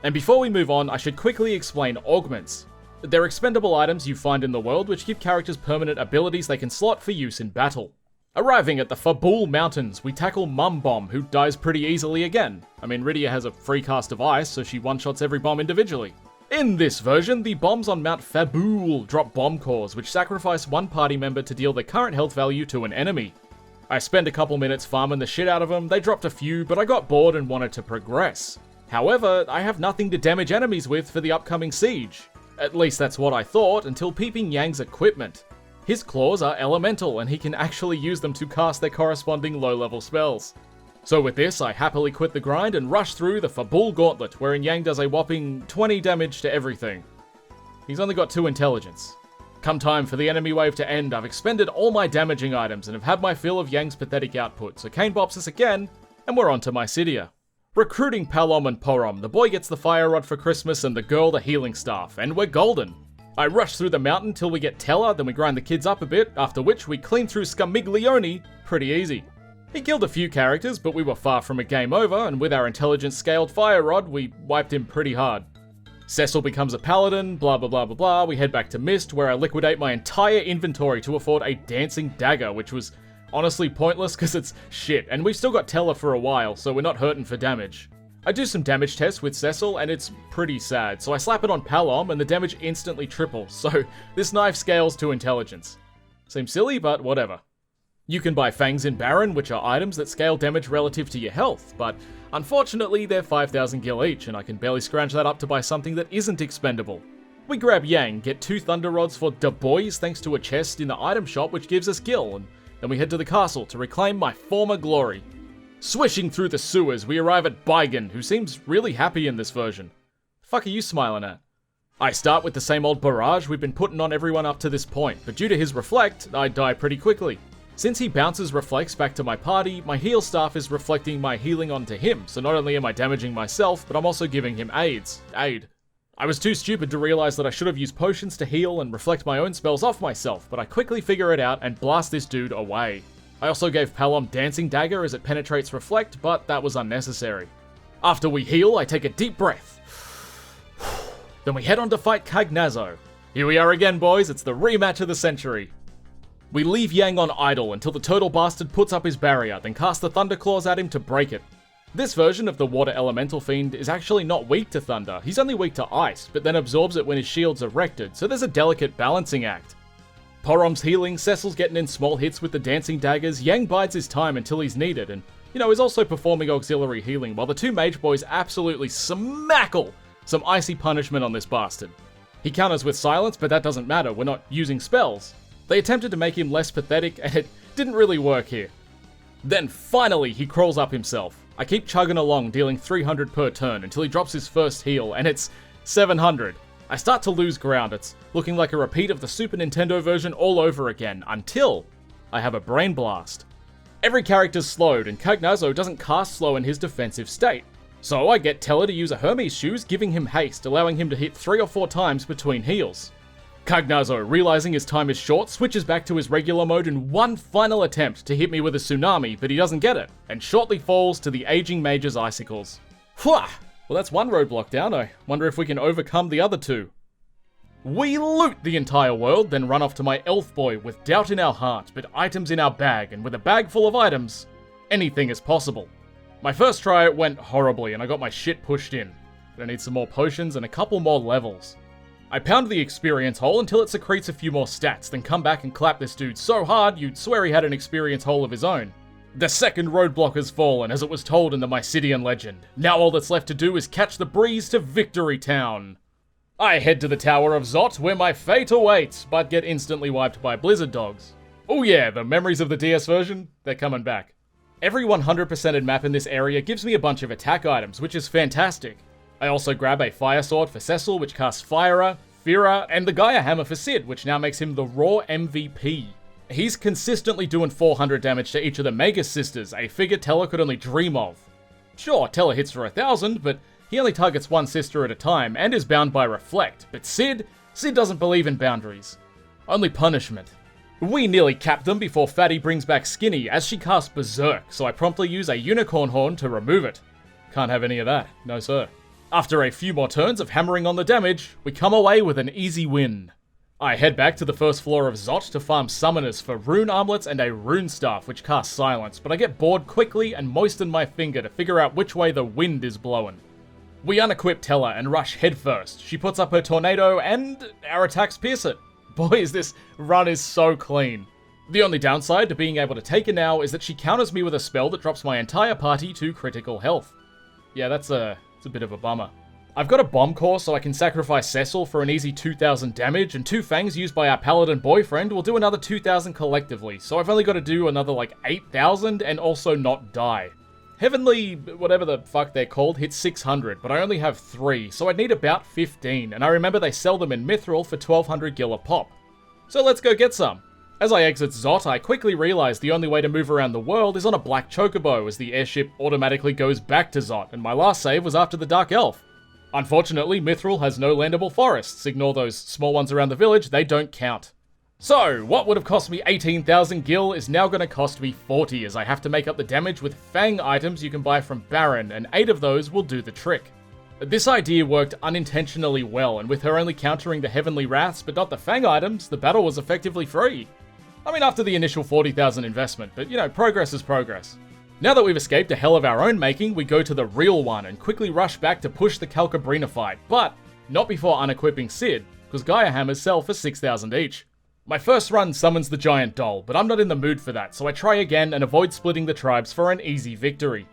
And before we move on, I should quickly explain augments. They're expendable items you find in the world which give characters permanent abilities they can slot for use in battle. Arriving at the Fabul Mountains, we tackle Mum Bomb, who dies pretty easily again. I mean, Rydia has a free cast of ice, so she one-shots every bomb individually. In this version, the bombs on Mount Fabul drop bomb cores, which sacrifice one party member to deal the current health value to an enemy. I spend a couple minutes farming the shit out of them, they dropped a few, but I got bored and wanted to progress. However, I have nothing to damage enemies with for the upcoming siege. At least that's what I thought, until peeping Yang's equipment. His claws are elemental, and he can actually use them to cast their corresponding low-level spells. So with this, I happily quit the grind and rush through the Fabul Gauntlet, wherein Yang does a whopping 20 damage to everything. He's only got 2 intelligence. Come time for the enemy wave to end, I've expended all my damaging items and have had my fill of Yang's pathetic output, so Kane bops us again, and we're on to Mysidia. Recruiting Palom and Porom, the boy gets the fire rod for Christmas and the girl the healing staff, and we're golden. I rush through the mountain till we get Teller, then we grind the kids up a bit, after which we clean through Scamiglione pretty easy. He killed a few characters, but we were far from a game over, and with our intelligence scaled fire rod, we wiped him pretty hard. Cecil becomes a paladin, blah blah blah blah blah, we head back to Mist, where I liquidate my entire inventory to afford a dancing dagger, which was honestly pointless because it's shit, and we've still got Teller for a while, so we're not hurting for damage. I do some damage tests with Cecil, and it's pretty sad, so I slap it on Palom, and the damage instantly triples, so this knife scales to intelligence. Seems silly, but whatever. You can buy Fangs in Baron, which are items that scale damage relative to your health, but unfortunately they're 5,000 gil each, and I can barely scrounge that up to buy something that isn't expendable. We grab Yang, get 2 Thunder Rods for Da Boys thanks to a chest in the item shop which gives us gil, and then we head to the castle to reclaim my former glory. Swishing through the sewers, we arrive at Baigan, who seems really happy in this version. The fuck are you smiling at? I start with the same old barrage we've been putting on everyone up to this point, but due to his reflect, I die pretty quickly. Since he bounces reflects back to my party, my heal staff is reflecting my healing onto him, so not only am I damaging myself, but I'm also giving him aid. I was too stupid to realize that I should have used potions to heal and reflect my own spells off myself, but I quickly figure it out and blast this dude away. I also gave Palom Dancing Dagger as it penetrates Reflect, but that was unnecessary. After we heal, I take a deep breath. Then we head on to fight Cagnazzo. Here we are again, boys, it's the rematch of the century. We leave Yang on idle until the turtle bastard puts up his barrier, then cast the Thunderclaws at him to break it. This version of the Water Elemental Fiend is actually not weak to Thunder, he's only weak to Ice, but then absorbs it when his shield's erected, so there's a delicate balancing act. Porom's healing, Cecil's getting in small hits with the dancing daggers, Yang bides his time until he's needed, and, is also performing auxiliary healing, while the 2 mage boys absolutely smackle some icy punishment on this bastard. He counters with silence, but that doesn't matter, we're not using spells. They attempted to make him less pathetic, and it didn't really work here. Then finally, he crawls up himself. I keep chugging along, dealing 300 per turn, until he drops his first heal, and it's 700. I start to lose ground, it's looking like a repeat of the Super Nintendo version all over again, until I have a Brain Blast. Every character's slowed, and Cagnazzo doesn't cast slow in his defensive state. So I get Teller to use a Hermes Shoes, giving him haste, allowing him to hit 3 or 4 times between heals. Cagnazzo, realizing his time is short, switches back to his regular mode in one final attempt to hit me with a tsunami, but he doesn't get it, and shortly falls to the aging mage's icicles. Whew! Well, that's one roadblock down. I wonder if we can overcome the other 2. We loot the entire world, then run off to my elf boy with doubt in our heart, but items in our bag, and with a bag full of items, anything is possible. My first try went horribly, and I got my shit pushed in. But I need some more potions and a couple more levels. I pound the experience hole until it secretes a few more stats, then come back and clap this dude so hard you'd swear he had an experience hole of his own. The second roadblock has fallen, as it was told in the Mysidian legend. Now all that's left to do is catch the breeze to Victory Town. I head to the Tower of Zot, where my fate awaits, but get instantly wiped by blizzard dogs. Oh yeah, the memories of the DS version, they're coming back. Every 100%ed map in this area gives me a bunch of attack items, which is fantastic. I also grab a Fire Sword for Cecil, which casts Fire, Fira, and the Gaia Hammer for Sid, which now makes him the raw MVP. He's consistently doing 400 damage to each of the Mega Sisters, a figure Teller could only dream of. Sure, Teller hits for 1,000, but He only targets one sister at a time and is bound by Reflect, but Sid doesn't believe in boundaries. Only punishment. We nearly cap them before Fatty brings back Skinny as she casts Berserk, so I promptly use a Unicorn Horn to remove it. Can't have any of that, no sir. After a few more turns of hammering on the damage, we come away with an easy win. I head back to the first floor of Zot to farm summoners for rune armlets and a rune staff which casts silence, but I get bored quickly and moisten my finger to figure out which way the wind is blowing. We unequip Teller and rush headfirst. She puts up her tornado and our attacks pierce it. Boys, this run is so clean. The only downside to being able to take her now is that she counters me with a spell that drops my entire party to critical health. Yeah, it's a bit of a bummer. I've got a bomb core so I can sacrifice Cecil for an easy 2,000 damage, and two fangs used by our paladin boyfriend will do another 2,000 collectively, so I've only got to do another like 8,000 and also not die. Heavenly, whatever the fuck they're called, hits 600, but I only have 3, so I'd need about 15, and I remember they sell them in Mithril for 1,200 gil a pop. So let's go get some. As I exit Zot, I quickly realize the only way to move around the world is on a black Chocobo, as the airship automatically goes back to Zot, and my last save was after the Dark Elf. Unfortunately, Mithril has no landable forests. Ignore those small ones around the village, they don't count. So, what would have cost me 18,000 gil is now going to cost me 40, as I have to make up the damage with Fang items you can buy from Baron, and 8 of those will do the trick. This idea worked unintentionally well, and with her only countering the Heavenly Wraths but not the Fang items, the battle was effectively free. I mean, after the initial 40,000 investment, but you know, progress is progress. Now that we've escaped a hell of our own making, we go to the real one and quickly rush back to push the Calcabrina fight, but not before unequipping Sid, because Gaia Hammers sell for 6,000 each. My first run summons the giant doll, but I'm not in the mood for that, so I try again and avoid splitting the tribes for an easy victory.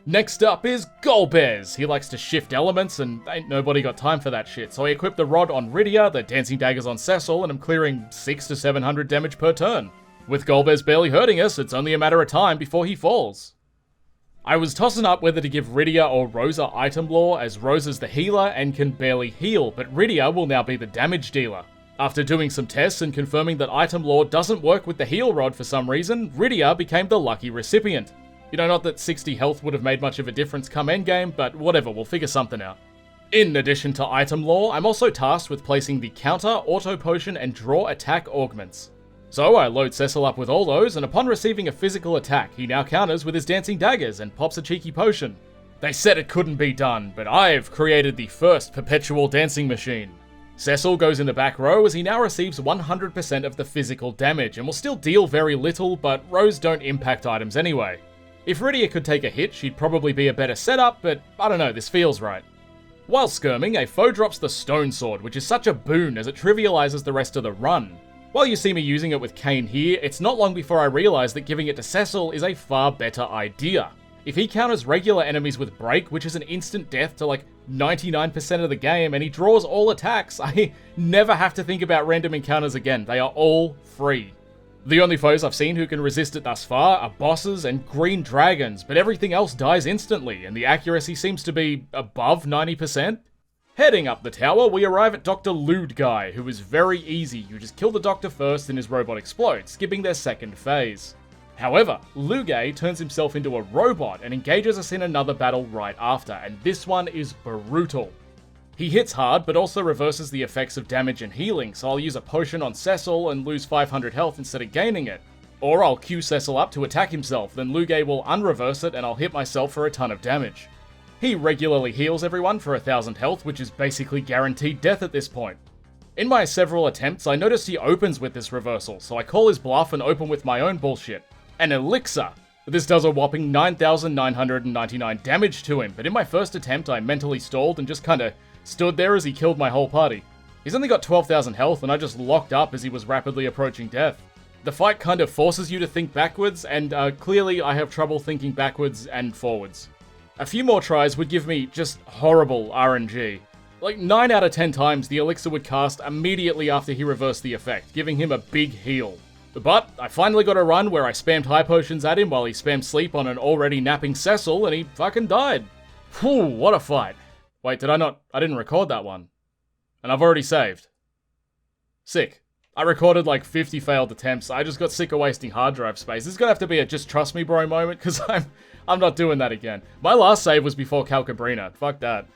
Next up is Golbez. He likes to shift elements, and ain't nobody got time for that shit, so I equip the rod on Rydia, the dancing daggers on Cecil, and I'm clearing 600 to 700 damage per turn. With Golbez barely hurting us, it's only a matter of time before he falls. I was tossing up whether to give Rydia or Rosa item lore, as Rosa's the healer and can barely heal, but Rydia will now be the damage dealer. After doing some tests and confirming that item lore doesn't work with the heal rod for some reason, Rydia became the lucky recipient. You know, not that 60 health would have made much of a difference come endgame, but whatever, we'll figure something out. In addition to item lore, I'm also tasked with placing the counter, auto potion, and draw attack augments. So I load Cecil up with all those, and upon receiving a physical attack, he now counters with his dancing daggers and pops a cheeky potion. They said it couldn't be done, but I've created the first perpetual dancing machine. Cecil goes in the back row as he now receives 100% of the physical damage, and will still deal very little, but rows don't impact items anyway. If Rydia could take a hit, she'd probably be a better setup, but I don't know, this feels right. While skirming, a foe drops the Stone Sword, which is such a boon as it trivializes the rest of the run. While you see me using it with Kane here, it's not long before I realize that giving it to Cecil is a far better idea. If he counters regular enemies with Break, which is an instant death to like 99% of the game, and he draws all attacks, I never have to think about random encounters again. They are all free. The only foes I've seen who can resist it thus far are bosses and green dragons, but everything else dies instantly, and the accuracy seems to be above 90%. Heading up the tower, we arrive at Dr. Lude Guy, who is very easy. You just kill the doctor first and his robot explodes, skipping their second phase. However, Luge turns himself into a robot and engages us in another battle right after, and this one is brutal. He hits hard, but also reverses the effects of damage and healing, so I'll use a potion on Cecil and lose 500 health instead of gaining it. Or I'll queue Cecil up to attack himself, then Luge will unreverse it and I'll hit myself for a ton of damage. He regularly heals everyone for 1,000 health, which is basically guaranteed death at this point. In my several attempts, I noticed he opens with this reversal, so I call his bluff and open with my own bullshit. An elixir! This does a whopping 9,999 damage to him, but in my first attempt I mentally stalled and just kinda stood there as he killed my whole party. He's only got 12,000 health and I just locked up as he was rapidly approaching death. The fight kind of forces you to think backwards, and clearly I have trouble thinking backwards and forwards. A few more tries would give me just horrible RNG. Like 9 out of 10 times the elixir would cast immediately after he reversed the effect, giving him a big heal. But I finally got a run where I spammed high potions at him while he spammed sleep on an already napping Cecil, and he fucking died. Whew, what a fight. Wait, I didn't record that one. And I've already saved. Sick. I recorded like 50 failed attempts. I just got sick of wasting hard drive space. This is gonna have to be a just trust me bro moment, because I'm not doing that again. My last save was before Calcabrina. Fuck that.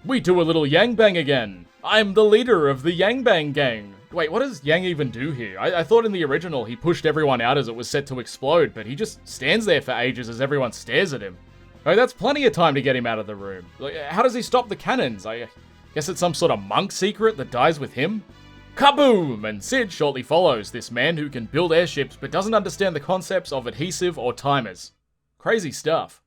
We do a little Yang Bang again. I'm the leader of the Yang Bang gang. Wait, what does Yang even do here? I thought in the original he pushed everyone out as it was set to explode, but he just stands there for ages as everyone stares at him. Oh, that's plenty of time to get him out of the room. Like, how does he stop the cannons? I guess it's some sort of monk secret that dies with him? Kaboom! And Sid shortly follows, this man who can build airships but doesn't understand the concepts of adhesive or timers. Crazy stuff.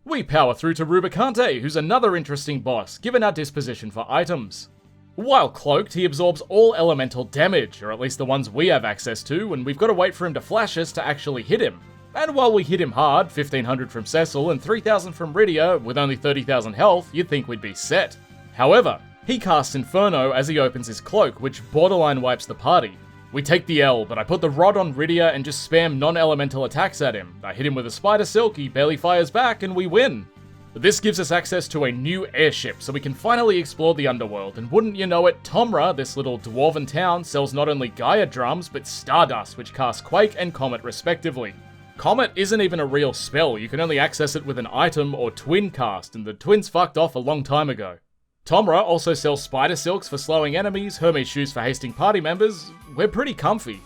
We power through to Rubicante, who's another interesting boss, given our disposition for items. While cloaked, he absorbs all elemental damage, or at least the ones we have access to, and we've got to wait for him to flash us to actually hit him. And while we hit him hard, 1500 from Cecil and 3000 from Rydia, with only 30,000 health, you'd think we'd be set. However, he casts Inferno as he opens his cloak, which borderline wipes the party. We take the L, but I put the rod on Rydia and just spam non-elemental attacks at him. I hit him with a Spider Silk, he barely fires back, and we win. This gives us access to a new airship, so we can finally explore the underworld, and wouldn't you know it, Tomra, this little dwarven town, sells not only Gaia drums, but Stardust, which casts Quake and Comet respectively. Comet isn't even a real spell, you can only access it with an item or twin cast, and the twins fucked off a long time ago. Tomra also sells Spider Silks for slowing enemies, Hermes shoes for hasting party members. We're pretty comfy.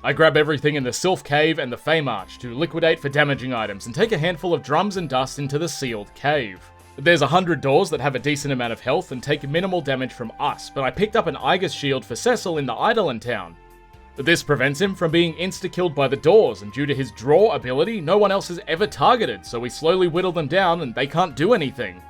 I grab everything in the Sylph Cave and the Fame Arch to liquidate for damaging items and take a handful of drums and dust into the sealed cave. There's 100 doors that have a decent amount of health and take minimal damage from us, but I picked up an Aegis shield for Cecil in the Eidolon town. This prevents him from being insta-killed by the doors, and due to his draw ability, no one else is ever targeted, so we slowly whittle them down and they can't do anything.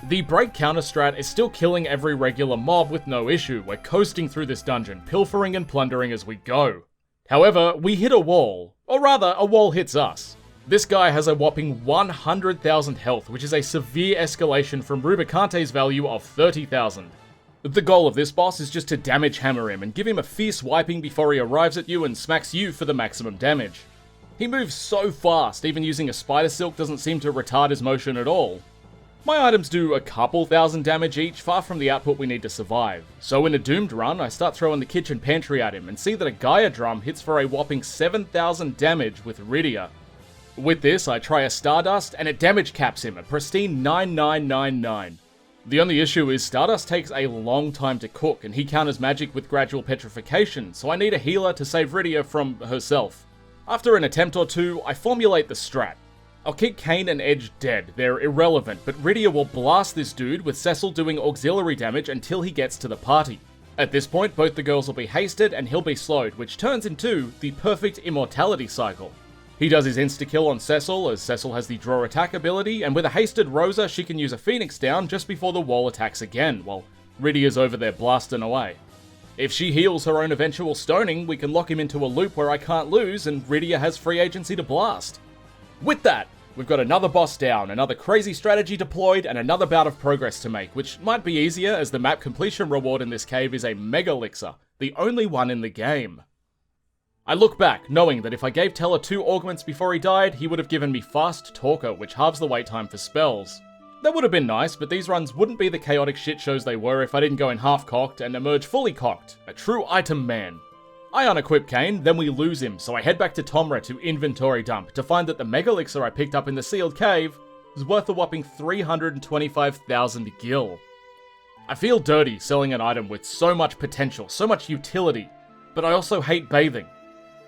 The break counter strat is still killing every regular mob with no issue. We're coasting through this dungeon, pilfering and plundering as we go. However, we hit a wall, or rather, a wall hits us. This guy has a whopping 100,000 health, which is a severe escalation from Rubicante's value of 30,000. The goal of this boss is just to damage hammer him and give him a fierce wiping before he arrives at you and smacks you for the maximum damage. He moves so fast, even using a Spider Silk doesn't seem to retard his motion at all. My items do a couple thousand damage each, far from the output we need to survive. So in a doomed run, I start throwing the kitchen pantry at him and see that a Gaia drum hits for a whopping 7,000 damage with Rydia. With this, I try a Stardust and it damage caps him, a pristine 9999. The only issue is Stardust takes a long time to cook and he counters magic with gradual petrification, so I need a healer to save Rydia from herself. After an attempt or two, I formulate the strat. I'll keep Kane and Edge dead, they're irrelevant, but Rydia will blast this dude with Cecil doing auxiliary damage until he gets to the party. At this point, both the girls will be hasted and he'll be slowed, which turns into the perfect immortality cycle. He does his insta-kill on Cecil, as Cecil has the draw attack ability, and with a hasted Rosa, she can use a Phoenix down just before the wall attacks again, while Rydia's over there blasting away. If she heals her own eventual stoning, we can lock him into a loop where I can't lose, and Rydia has free agency to blast. With that, we've got another boss down, another crazy strategy deployed, and another bout of progress to make, which might be easier as the map completion reward in this cave is a Mega Elixir, the only one in the game. I look back, knowing that if I gave Teller 2 augments before he died, he would have given me Fast Talker, which halves the wait time for spells. That would have been nice, but these runs wouldn't be the chaotic shit shows they were if I didn't go in half-cocked and emerge fully cocked, a true item man. I unequip Kane, then we lose him, so I head back to Tomra to inventory dump to find that the Mega Elixir I picked up in the sealed cave was worth a whopping 325,000 gil. I feel dirty selling an item with so much potential, so much utility, but I also hate bathing.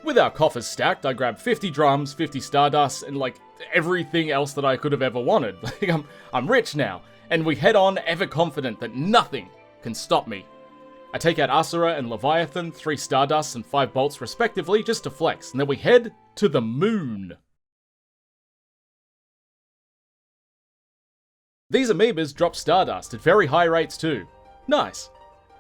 With our coffers stacked, I grab 50 drums, 50 Stardust, and like everything else that I could have ever wanted. I'm rich now, and we head on ever confident that nothing can stop me. I take out Asura and Leviathan, 3 Stardusts and 5 bolts respectively, just to flex, and then we head to the moon. These amoebas drop Stardust at very high rates too. Nice.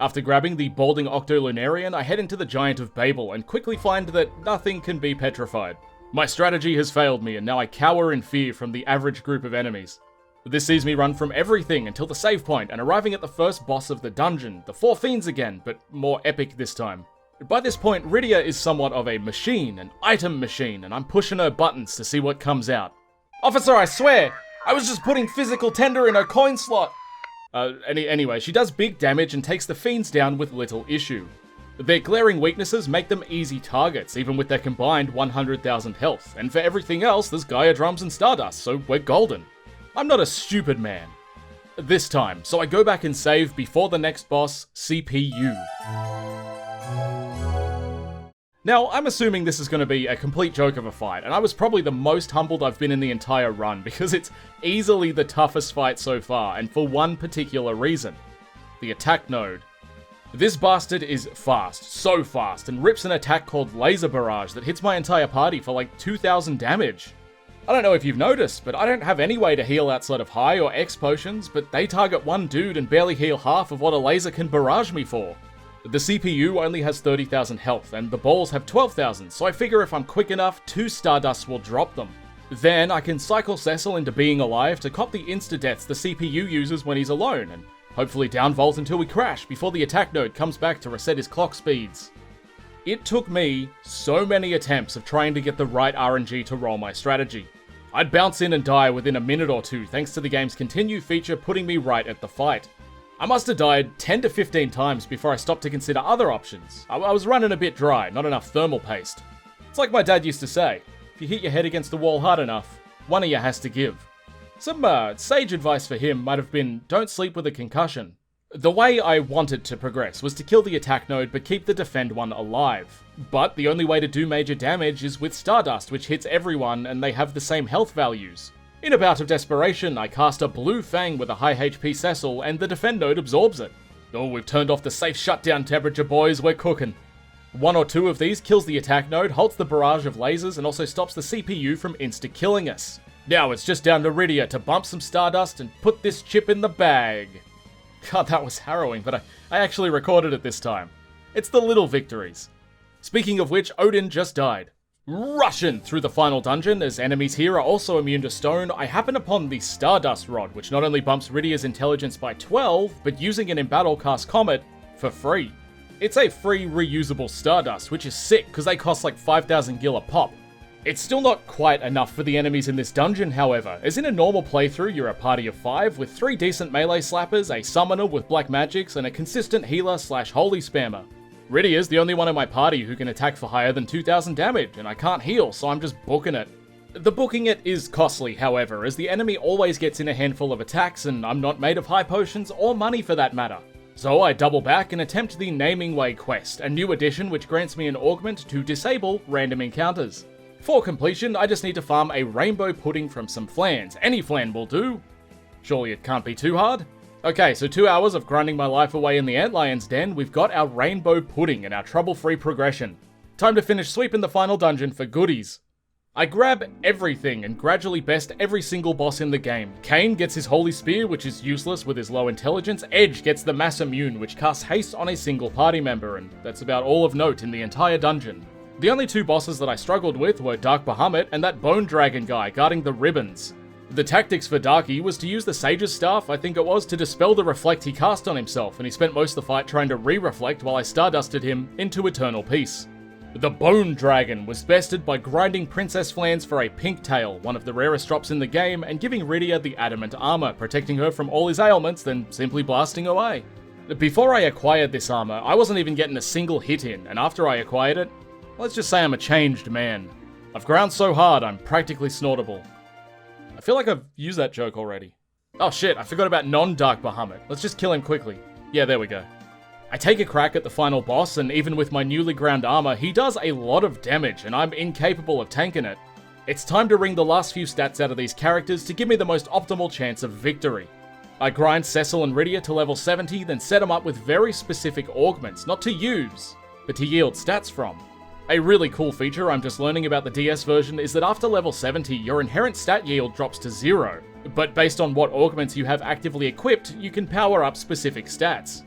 After grabbing the balding Octolunarian, I head into the Giant of Babel and quickly find that nothing can be petrified. My strategy has failed me and now I cower in fear from the average group of enemies. This sees me run from everything until the save point and arriving at the first boss of the dungeon, the 4 Fiends again, but more epic this time. By this point, Rydia is somewhat of a machine, an item machine, and I'm pushing her buttons to see what comes out. Officer, I swear! I was just putting physical tender in her coin slot! Anyway, she does big damage and takes the Fiends down with little issue. Their glaring weaknesses make them easy targets, even with their combined 100,000 health, and for everything else there's Gaia Drums and Stardust, so we're golden. I'm not a stupid man. This time, so I go back and save before the next boss, CPU. Now, I'm assuming this is going to be a complete joke of a fight, and I was probably the most humbled I've been in the entire run, because it's easily the toughest fight so far, and for one particular reason. The attack node. This bastard is fast, so fast, and rips an attack called Laser Barrage that hits my entire party for like 2,000 damage. I don't know if you've noticed, but I don't have any way to heal outside of high or X potions, but they target one dude and barely heal half of what a laser can barrage me for. The CPU only has 30,000 health, and the balls have 12,000, so I figure if I'm quick enough, 2 Stardusts will drop them. Then I can cycle Cecil into being alive to cop the insta-deaths the CPU uses when he's alone, and hopefully downvolt until we crash before the attack node comes back to reset his clock speeds. It took me so many attempts of trying to get the right RNG to roll my strategy. I'd bounce in and die within a minute or two thanks to the game's continue feature putting me right at the fight. I must have died 10 to 15 times before I stopped to consider other options. I was running a bit dry, not enough thermal paste. It's like my dad used to say, if you hit your head against the wall hard enough, one of you has to give. Some sage advice for him might have been, don't sleep with a concussion. The way I wanted to progress was to kill the attack node but keep the defend one alive. But the only way to do major damage is with Stardust, which hits everyone and they have the same health values. In a bout of desperation, I cast a blue fang with a high HP Cecil and the defend node absorbs it. Oh, we've turned off the safe shutdown temperature, boys, we're cooking. One or two of these kills the attack node, halts the barrage of lasers, and also stops the CPU from insta-killing us. Now it's just down to Rydia to bump some Stardust and put this chip in the bag. God, that was harrowing, but I actually recorded it this time. It's the little victories. Speaking of which, Odin just died. Rushing through the final dungeon, as enemies here are also immune to stone, I happen upon the Stardust Rod, which not only bumps Rydia's intelligence by 12, but using an in-battle cast Comet for free. It's a free reusable Stardust, which is sick because they cost like 5,000 gil a pop. It's still not quite enough for the enemies in this dungeon, however, as in a normal playthrough you're a party of 5 with 3 decent melee slappers, a summoner with black magics, and a consistent healer/holy spammer. Rydia's the only one in my party who can attack for higher than 2,000 damage, and I can't heal, so I'm just booking it. The booking it is costly, however, as the enemy always gets in a handful of attacks, and I'm not made of high potions or money for that matter. So I double back and attempt the Naming Way quest, a new addition which grants me an augment to disable random encounters. For completion, I just need to farm a rainbow pudding from some flans. Any flan will do. Surely it can't be too hard? Okay, so 2 hours of grinding my life away in the Antlion's Den, we've got our rainbow pudding and our trouble-free progression. Time to finish sweeping the final dungeon for goodies. I grab everything and gradually best every single boss in the game. Cain gets his Holy Spear, which is useless with his low intelligence. Edge gets the Mass Immune, which casts haste on a single party member, and that's about all of note in the entire dungeon. The only 2 bosses that I struggled with were Dark Bahamut and that Bone Dragon guy guarding the ribbons. The tactics for Darky was to use the Sage's Staff, I think it was, to dispel the reflect he cast on himself, and he spent most of the fight trying to re-reflect while I Stardusted him into eternal peace. The Bone Dragon was bested by grinding Princess Flans for a pink tail, one of the rarest drops in the game, and giving Rydia the adamant armor, protecting her from all his ailments, then simply blasting away. Before I acquired this armor, I wasn't even getting a single hit in, and after I acquired it, let's just say I'm a changed man. I've ground so hard, I'm practically snortable. I feel like I've used that joke already. Oh shit, I forgot about non-Dark Bahamut. Let's just kill him quickly. Yeah, there we go. I take a crack at the final boss, and even with my newly ground armor, he does a lot of damage, and I'm incapable of tanking it. It's time to wring the last few stats out of these characters to give me the most optimal chance of victory. I grind Cecil and Rydia to level 70, then set them up with very specific augments, not to use, but to yield stats from. A really cool feature I'm just learning about the DS version is that after level 70, your inherent stat yield drops to 0, but based on what augments you have actively equipped, you can power up specific stats.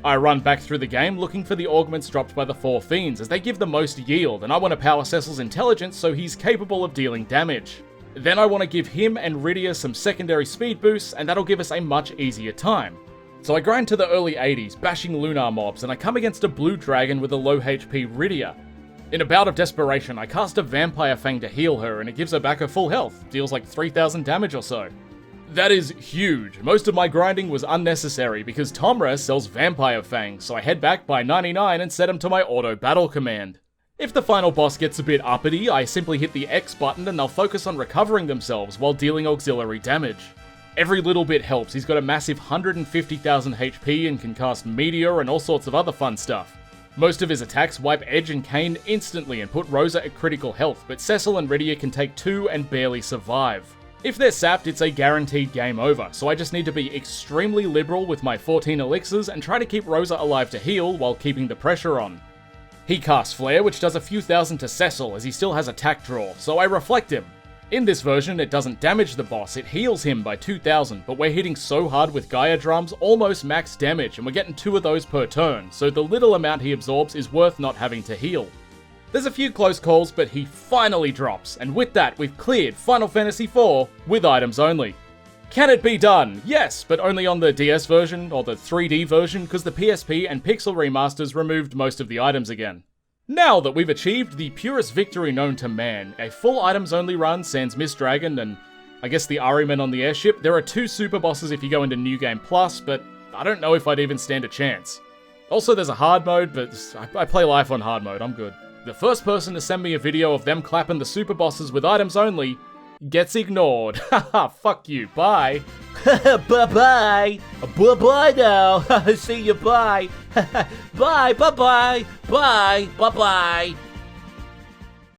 I run back through the game looking for the augments dropped by the 4 fiends, as they give the most yield, and I want to power Cecil's intelligence so he's capable of dealing damage. Then I want to give him and Rydia some secondary speed boosts, and that'll give us a much easier time. So I grind to the early 80s, bashing Lunar mobs, and I come against a blue dragon with a low HP Rydia. In a bout of desperation, I cast a Vampire Fang to heal her, and it gives her back her full health, deals like 3,000 damage or so. That is huge. Most of my grinding was unnecessary because Tomra sells Vampire Fangs, so I head back by 99 and set him to my auto battle command. If the final boss gets a bit uppity, I simply hit the X button and they'll focus on recovering themselves while dealing auxiliary damage. Every little bit helps. He's got a massive 150,000 HP and can cast Meteor and all sorts of other fun stuff. Most of his attacks wipe Edge and Kane instantly and put Rosa at critical health, but Cecil and Rydia can take 2 and barely survive. If they're sapped, it's a guaranteed game over, so I just need to be extremely liberal with my 14 elixirs and try to keep Rosa alive to heal while keeping the pressure on. He casts Flare, which does a few thousand to Cecil as he still has attack draw, so I reflect him. In this version, it doesn't damage the boss, it heals him by 2,000, but we're hitting so hard with Gaia drums, almost max damage, and we're getting 2 of those per turn, so the little amount he absorbs is worth not having to heal. There's a few close calls, but he finally drops, and with that, we've cleared Final Fantasy IV with items only. Can it be done? Yes, but only on the DS version, or the 3D version, because the PSP and Pixel remasters removed most of the items again. Now that we've achieved the purest victory known to man, a full items only run sans Miss Dragon and I guess the Arimen on the airship, there are 2 super bosses if you go into New Game Plus, but I don't know if I'd even stand a chance. Also there's a hard mode, but I play life on hard mode, I'm good. The first person to send me a video of them clapping the super bosses with items only gets ignored. Haha, fuck you, bye.
Bye-bye. Bye-bye now. See you, bye. Bye, bye-bye. Bye, bye-bye.